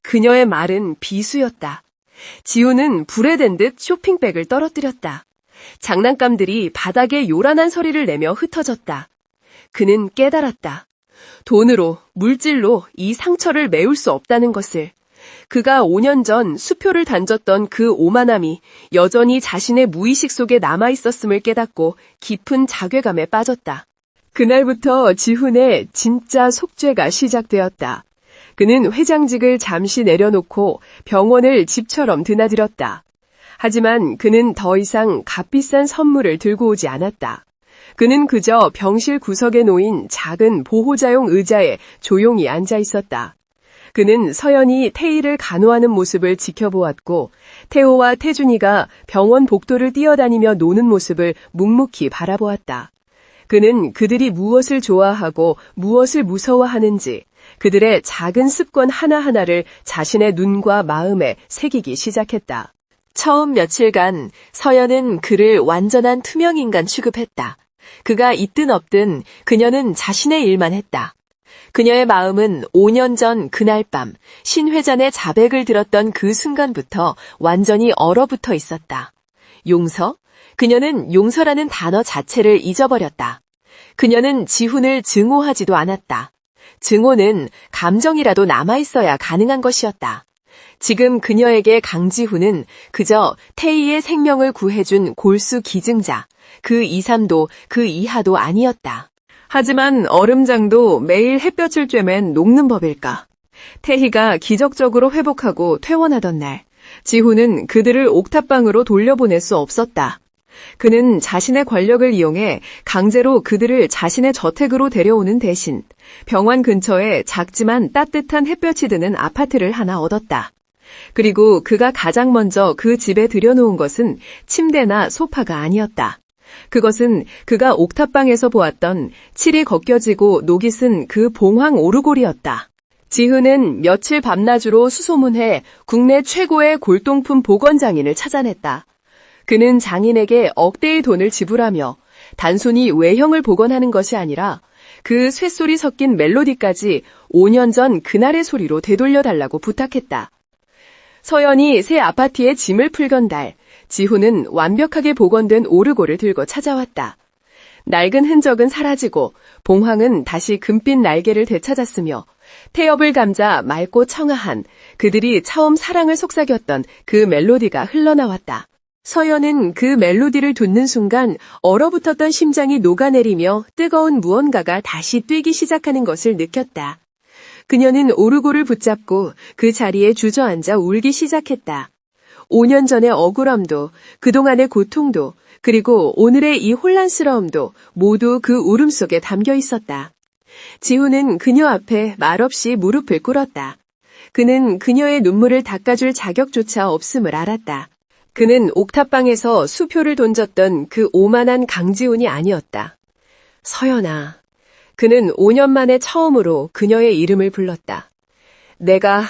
그녀의 말은 비수였다. 지훈은 불에 댄 듯 쇼핑백을 떨어뜨렸다. 장난감들이 바닥에 요란한 소리를 내며 흩어졌다. 그는 깨달았다. 돈으로, 물질로 이 상처를 메울 수 없다는 것을. 그가 5년 전 수표를 던졌던 그 오만함이 여전히 자신의 무의식 속에 남아있었음을 깨닫고 깊은 자괴감에 빠졌다. 그날부터 지훈의 진짜 속죄가 시작되었다. 그는 회장직을 잠시 내려놓고 병원을 집처럼 드나들었다. 하지만 그는 더 이상 값비싼 선물을 들고 오지 않았다. 그는 그저 병실 구석에 놓인 작은 보호자용 의자에 조용히 앉아 있었다. 그는 서연이 태희를 간호하는 모습을 지켜보았고 태호와 태준이가 병원 복도를 뛰어다니며 노는 모습을 묵묵히 바라보았다. 그는 그들이 무엇을 좋아하고 무엇을 무서워하는지 그들의 작은 습관 하나하나를 자신의 눈과 마음에 새기기 시작했다. 처음 며칠간 서연은 그를 완전한 투명인간 취급했다. 그가 있든 없든 그녀는 자신의 일만 했다. 그녀의 마음은 5년 전 그날 밤 신 회장의 자백을 들었던 그 순간부터 완전히 얼어붙어 있었다. 용서? 그녀는 용서라는 단어 자체를 잊어버렸다. 그녀는 지훈을 증오하지도 않았다. 증오는 감정이라도 남아있어야 가능한 것이었다. 지금 그녀에게 강지훈은 그저 태희의 생명을 구해준 골수 기증자, 그 이삼도 그 이하도 아니었다. 하지만 얼음장도 매일 햇볕을 쬐면 녹는 법일까? 태희가 기적적으로 회복하고 퇴원하던 날, 지훈은 그들을 옥탑방으로 돌려보낼 수 없었다. 그는 자신의 권력을 이용해 강제로 그들을 자신의 저택으로 데려오는 대신 병원 근처에 작지만 따뜻한 햇볕이 드는 아파트를 하나 얻었다. 그리고 그가 가장 먼저 그 집에 들여놓은 것은 침대나 소파가 아니었다. 그것은 그가 옥탑방에서 보았던 칠이 벗겨지고 녹이 쓴 그 봉황 오르골이었다. 지훈은 며칠 밤낮으로 수소문해 국내 최고의 골동품 복원장인을 찾아냈다. 그는 장인에게 억대의 돈을 지불하며 단순히 외형을 복원하는 것이 아니라 그 쇳소리 섞인 멜로디까지 5년 전 그날의 소리로 되돌려달라고 부탁했다. 서연이 새 아파트에 짐을 풀건 달, 지훈은 완벽하게 복원된 오르골을 들고 찾아왔다. 낡은 흔적은 사라지고 봉황은 다시 금빛 날개를 되찾았으며 태엽을 감자 맑고 청아한 그들이 처음 사랑을 속삭였던 그 멜로디가 흘러나왔다. 서연은 그 멜로디를 듣는 순간 얼어붙었던 심장이 녹아내리며 뜨거운 무언가가 다시 뛰기 시작하는 것을 느꼈다. 그녀는 오르골을 붙잡고 그 자리에 주저앉아 울기 시작했다. 5년 전의 억울함도, 그동안의 고통도, 그리고 오늘의 이 혼란스러움도 모두 그 울음 속에 담겨 있었다. 지훈은 그녀 앞에 말없이 무릎을 꿇었다. 그는 그녀의 눈물을 닦아줄 자격조차 없음을 알았다. 그는 옥탑방에서 수표를 던졌던 그 오만한 강지훈이 아니었다. 서연아. 그는 5년 만에 처음으로 그녀의 이름을 불렀다. 내가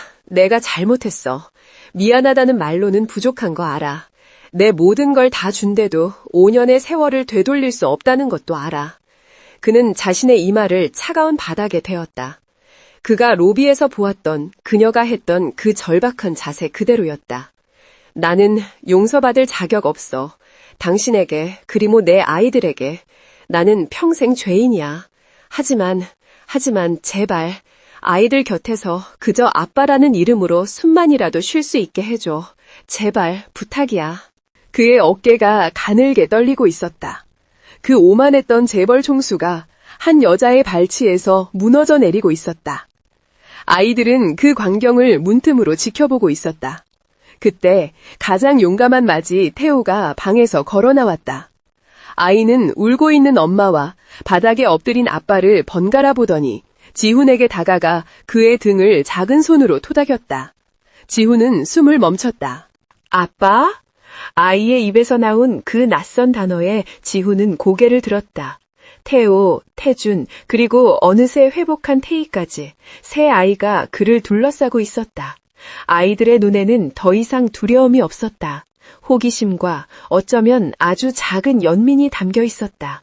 잘못했어. 미안하다는 말로는 부족한 거 알아. 내 모든 걸 다 준데도 5년의 세월을 되돌릴 수 없다는 것도 알아. 그는 자신의 이마를 차가운 바닥에 대었다. 그가 로비에서 보았던 그녀가 했던 그 절박한 자세 그대로였다. 나는 용서받을 자격 없어. 당신에게, 그리고 내 아이들에게. 나는 평생 죄인이야. 하지만 제발 아이들 곁에서 그저 아빠라는 이름으로 숨만이라도 쉴 수 있게 해줘. 제발 부탁이야. 그의 어깨가 가늘게 떨리고 있었다. 그 오만했던 재벌 총수가 한 여자의 발치에서 무너져 내리고 있었다. 아이들은 그 광경을 문틈으로 지켜보고 있었다. 그때 가장 용감한 맞이 태호가 방에서 걸어 나왔다. 아이는 울고 있는 엄마와 바닥에 엎드린 아빠를 번갈아 보더니 지훈에게 다가가 그의 등을 작은 손으로 토닥였다. 지훈은 숨을 멈췄다. 아빠? 아이의 입에서 나온 그 낯선 단어에 지훈은 고개를 들었다. 태호, 태준, 그리고 어느새 회복한 태희까지 세 아이가 그를 둘러싸고 있었다. 아이들의 눈에는 더 이상 두려움이 없었다. 호기심과 어쩌면 아주 작은 연민이 담겨 있었다.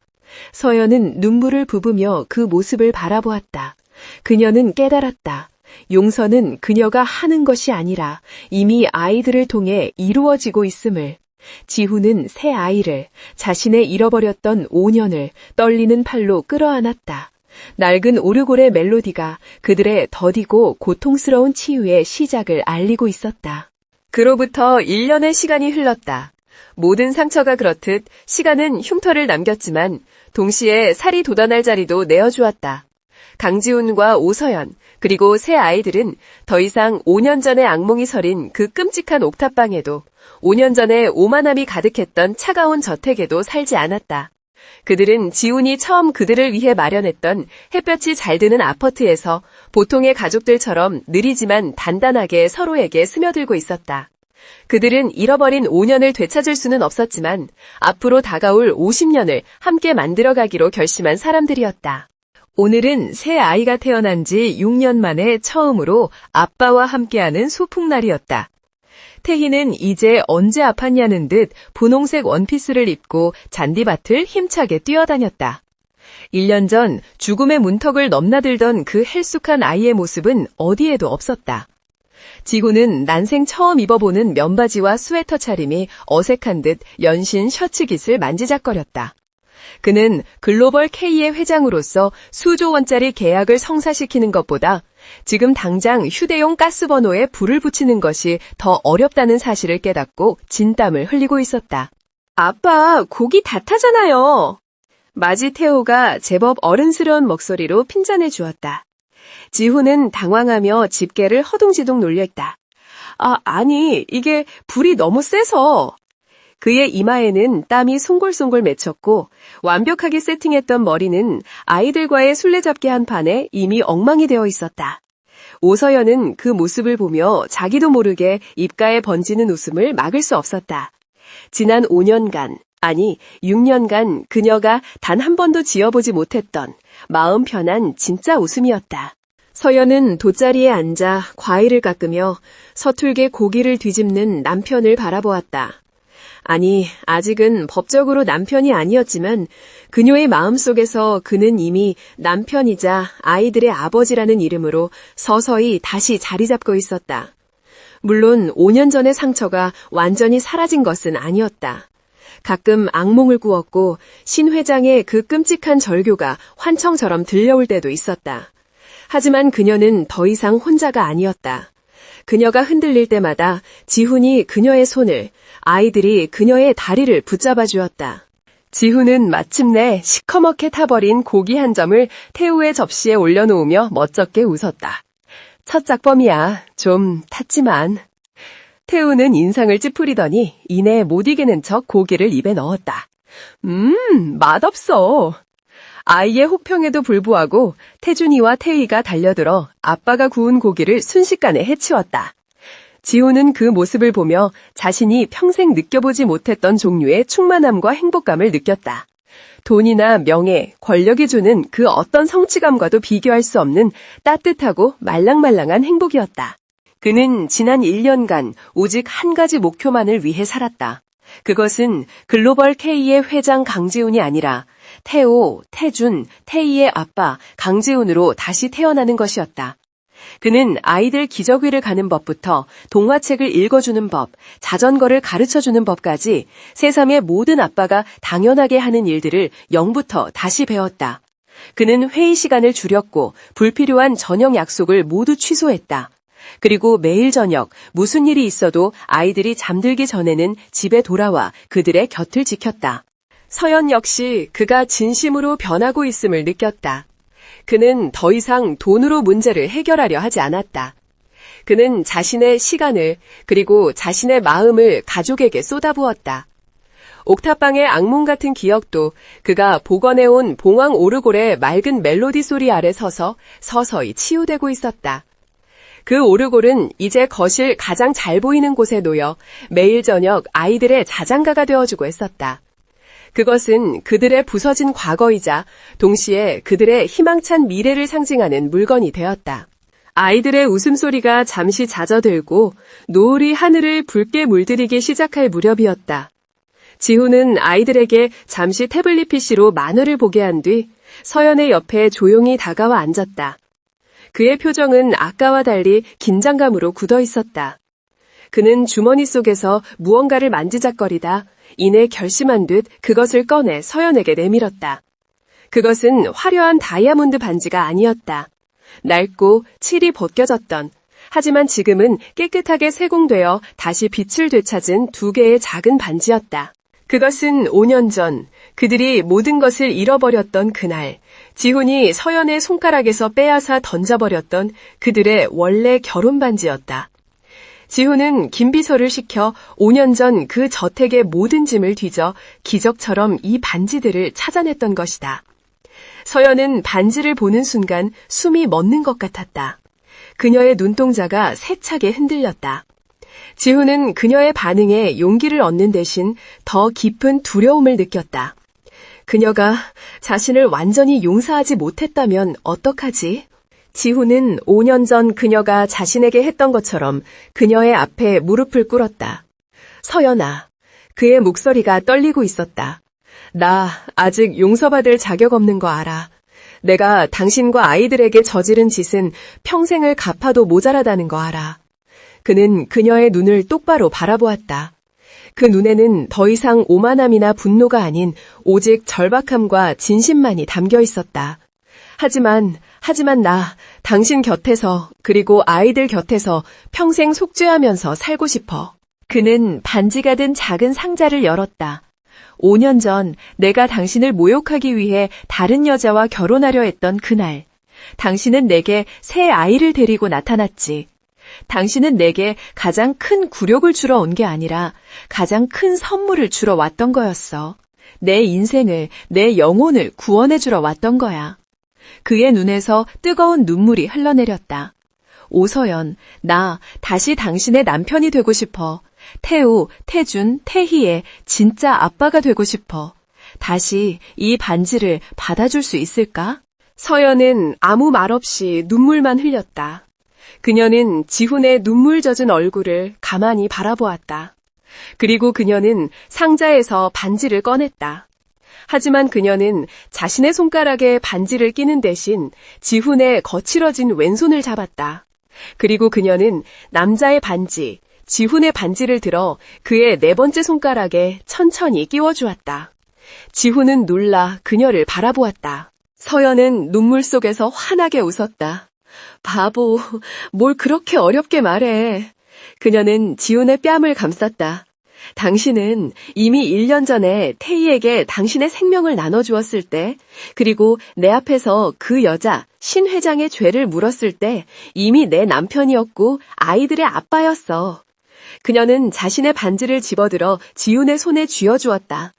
서연은 눈물을 부으며 그 모습을 바라보았다. 그녀는 깨달았다. 용서는 그녀가 하는 것이 아니라 이미 아이들을 통해 이루어지고 있음을. 지훈은 새 아이를, 자신의 잃어버렸던 5년을 떨리는 팔로 끌어안았다. 낡은 오르골의 멜로디가 그들의 더디고 고통스러운 치유의 시작을 알리고 있었다. 그로부터 1년의 시간이 흘렀다. 모든 상처가 그렇듯 시간은 흉터를 남겼지만 동시에 살이 돋아날 자리도 내어주었다. 강지훈과 오서연, 그리고 세 아이들은 더 이상 5년 전의 악몽이 서린 그 끔찍한 옥탑방에도 5년 전에 오만함이 가득했던 차가운 저택에도 살지 않았다. 그들은 지훈이 처음 그들을 위해 마련했던 햇볕이 잘 드는 아파트에서 보통의 가족들처럼 느리지만 단단하게 서로에게 스며들고 있었다. 그들은 잃어버린 5년을 되찾을 수는 없었지만 앞으로 다가올 50년을 함께 만들어가기로 결심한 사람들이었다. 오늘은 새 아이가 태어난 지 6년 만에 처음으로 아빠와 함께하는 소풍날이었다. 태희는 이제 언제 아팠냐는 듯 분홍색 원피스를 입고 잔디밭을 힘차게 뛰어다녔다. 1년 전 죽음의 문턱을 넘나들던 그 헬쑥한 아이의 모습은 어디에도 없었다. 지구는 난생 처음 입어보는 면바지와 스웨터 차림이 어색한 듯 연신 셔츠 깃을 만지작거렸다. 그는 글로벌 K의 회장으로서 수조 원짜리 계약을 성사시키는 것보다 지금 당장 휴대용 가스버너에 불을 붙이는 것이 더 어렵다는 사실을 깨닫고 진땀을 흘리고 있었다. 아빠, 고기 다 타잖아요. 마지 태호가 제법 어른스러운 목소리로 핀잔해 주었다. 지훈은 당황하며 집게를 허둥지둥 놀렸다. 아니, 이게 불이 너무 세서. 그의 이마에는 땀이 송골송골 맺혔고 완벽하게 세팅했던 머리는 아이들과의 술래잡기 한 판에 이미 엉망이 되어 있었다. 오서연은 그 모습을 보며 자기도 모르게 입가에 번지는 웃음을 막을 수 없었다. 지난 5년간, 아니 6년간 그녀가 단 한 번도 지어보지 못했던 마음 편한 진짜 웃음이었다. 서연은 돗자리에 앉아 과일을 깎으며 서툴게 고기를 뒤집는 남편을 바라보았다. 아니, 아직은 법적으로 남편이 아니었지만 그녀의 마음속에서 그는 이미 남편이자 아이들의 아버지라는 이름으로 서서히 다시 자리 잡고 있었다. 물론 5년 전의 상처가 완전히 사라진 것은 아니었다. 가끔 악몽을 꾸었고 신 회장의 그 끔찍한 절교가 환청처럼 들려올 때도 있었다. 하지만 그녀는 더 이상 혼자가 아니었다. 그녀가 흔들릴 때마다 지훈이 그녀의 손을, 아이들이 그녀의 다리를 붙잡아 주었다. 지훈은 마침내 시커멓게 타버린 고기 한 점을 태우의 접시에 올려놓으며 멋쩍게 웃었다. 첫 작범이야. 좀 탔지만. 태우는 인상을 찌푸리더니 이내 못 이기는 척 고기를 입에 넣었다. 맛없어. 아이의 혹평에도 불구하고 태준이와 태희가 달려들어 아빠가 구운 고기를 순식간에 해치웠다. 지훈은 그 모습을 보며 자신이 평생 느껴보지 못했던 종류의 충만함과 행복감을 느꼈다. 돈이나 명예, 권력이 주는 그 어떤 성취감과도 비교할 수 없는 따뜻하고 말랑말랑한 행복이었다. 그는 지난 1년간 오직 한 가지 목표만을 위해 살았다. 그것은 글로벌 K의 회장 강지훈이 아니라 태호, 태준, 태희의 아빠 강지훈으로 다시 태어나는 것이었다. 그는 아이들 기저귀를 가는 법부터 동화책을 읽어주는 법, 자전거를 가르쳐주는 법까지 새삼의 모든 아빠가 당연하게 하는 일들을 0부터 다시 배웠다. 그는 회의 시간을 줄였고 불필요한 저녁 약속을 모두 취소했다. 그리고 매일 저녁 무슨 일이 있어도 아이들이 잠들기 전에는 집에 돌아와 그들의 곁을 지켰다. 서연 역시 그가 진심으로 변하고 있음을 느꼈다. 그는 더 이상 돈으로 문제를 해결하려 하지 않았다. 그는 자신의 시간을 그리고 자신의 마음을 가족에게 쏟아부었다. 옥탑방의 악몽 같은 기억도 그가 복원해온 봉황 오르골의 맑은 멜로디 소리 아래 서서 서서히 치유되고 있었다. 그 오르골은 이제 거실 가장 잘 보이는 곳에 놓여 매일 저녁 아이들의 자장가가 되어주고 있었다. 그것은 그들의 부서진 과거이자 동시에 그들의 희망찬 미래를 상징하는 물건이 되었다. 아이들의 웃음소리가 잠시 잦아들고 노을이 하늘을 붉게 물들이기 시작할 무렵이었다. 지훈은 아이들에게 잠시 태블릿 PC로 만화를 보게 한 뒤 서연의 옆에 조용히 다가와 앉았다. 그의 표정은 아까와 달리 긴장감으로 굳어 있었다. 그는 주머니 속에서 무언가를 만지작거리다 이내 결심한 듯 그것을 꺼내 서연에게 내밀었다. 그것은 화려한 다이아몬드 반지가 아니었다. 낡고 칠이 벗겨졌던, 하지만 지금은 깨끗하게 세공되어 다시 빛을 되찾은 2개의 작은 반지였다. 그것은 5년 전 그들이 모든 것을 잃어버렸던 그날 지훈이 서연의 손가락에서 빼앗아 던져버렸던 그들의 원래 결혼 반지였다. 지훈은 김비서를 시켜 5년 전 그 저택의 모든 짐을 뒤져 기적처럼 이 반지들을 찾아냈던 것이다. 서연은 반지를 보는 순간 숨이 멎는 것 같았다. 그녀의 눈동자가 세차게 흔들렸다. 지훈은 그녀의 반응에 용기를 얻는 대신 더 깊은 두려움을 느꼈다. 그녀가 자신을 완전히 용서하지 못했다면 어떡하지? 지훈은 5년 전 그녀가 자신에게 했던 것처럼 그녀의 앞에 무릎을 꿇었다. 서연아, 그의 목소리가 떨리고 있었다. 나 아직 용서받을 자격 없는 거 알아. 내가 당신과 아이들에게 저지른 짓은 평생을 갚아도 모자라다는 거 알아. 그는 그녀의 눈을 똑바로 바라보았다. 그 눈에는 더 이상 오만함이나 분노가 아닌 오직 절박함과 진심만이 담겨 있었다. 하지만 나 당신 곁에서 그리고 아이들 곁에서 평생 속죄하면서 살고 싶어. 그는 반지가 든 작은 상자를 열었다. 5년 전 내가 당신을 모욕하기 위해 다른 여자와 결혼하려 했던 그날, 당신은 내게 새 아이를 데리고 나타났지. 당신은 내게 가장 큰 굴욕을 주러 온 게 아니라 가장 큰 선물을 주러 왔던 거였어. 내 인생을, 내 영혼을 구원해 주러 왔던 거야. 그의 눈에서 뜨거운 눈물이 흘러내렸다. 오서연, 나 다시 당신의 남편이 되고 싶어. 태우, 태준, 태희의 진짜 아빠가 되고 싶어. 다시 이 반지를 받아줄 수 있을까? 서연은 아무 말 없이 눈물만 흘렸다. 그녀는 지훈의 눈물 젖은 얼굴을 가만히 바라보았다. 그리고 그녀는 상자에서 반지를 꺼냈다. 하지만 그녀는 자신의 손가락에 반지를 끼는 대신 지훈의 거칠어진 왼손을 잡았다. 그리고 그녀는 남자의 반지, 지훈의 반지를 들어 그의 네 번째 손가락에 천천히 끼워주었다. 지훈은 놀라 그녀를 바라보았다. 서연은 눈물 속에서 환하게 웃었다. 바보, 뭘 그렇게 어렵게 말해. 그녀는 지훈의 뺨을 감쌌다. 당신은 이미 1년 전에 태희에게 당신의 생명을 나눠주었을 때, 그리고 내 앞에서 그 여자, 신 회장의 죄를 물었을 때 이미 내 남편이었고 아이들의 아빠였어. 그녀는 자신의 반지를 집어들어 지훈의 손에 쥐어주었다.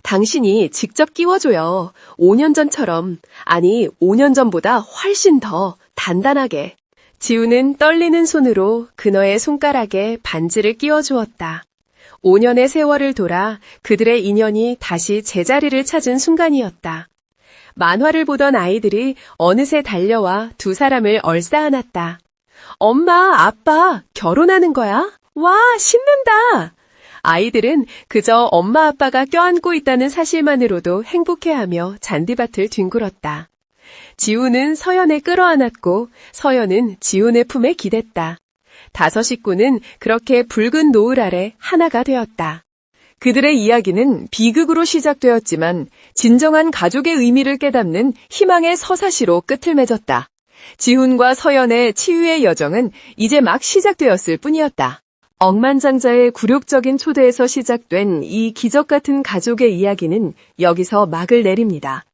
당신이 직접 끼워줘요. 5년 전처럼, 아니 5년 전보다 훨씬 더 단단하게. 지훈은 떨리는 손으로 그녀의 손가락에 반지를 끼워주었다. 5년의 세월을 돌아 그들의 인연이 다시 제자리를 찾은 순간이었다. 만화를 보던 아이들이 어느새 달려와 두 사람을 얼싸안았다. 엄마, 아빠, 결혼하는 거야? 와, 신난다! 아이들은 그저 엄마 아빠가 껴안고 있다는 사실만으로도 행복해하며 잔디밭을 뒹굴었다. 지훈은 서연에 끌어안았고 서연은 지훈의 품에 기댔다. 5 식구는 그렇게 붉은 노을 아래 하나가 되었다. 그들의 이야기는 비극으로 시작되었지만 진정한 가족의 의미를 깨닫는 희망의 서사시로 끝을 맺었다. 지훈과 서연의 치유의 여정은 이제 막 시작되었을 뿐이었다. 억만장자의 굴욕적인 초대에서 시작된 이 기적 같은 가족의 이야기는 여기서 막을 내립니다.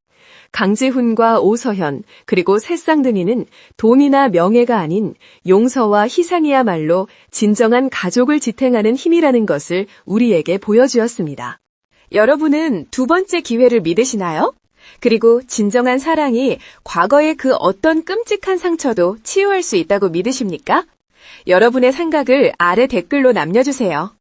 강재훈과 오서현 그리고 새쌍둥이는 돈이나 명예가 아닌 용서와 희생이야말로 진정한 가족을 지탱하는 힘이라는 것을 우리에게 보여주었습니다. 여러분은 두 번째 기회를 믿으시나요? 그리고 진정한 사랑이 과거의 그 어떤 끔찍한 상처도 치유할 수 있다고 믿으십니까? 여러분의 생각을 아래 댓글로 남겨주세요.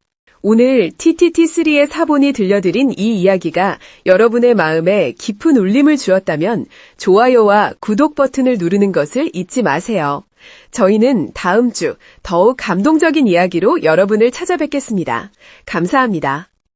오늘 TTT3의 사본이 들려드린 이 이야기가 여러분의 마음에 깊은 울림을 주었다면 좋아요와 구독 버튼을 누르는 것을 잊지 마세요. 저희는 다음 주 더욱 감동적인 이야기로 여러분을 찾아뵙겠습니다. 감사합니다.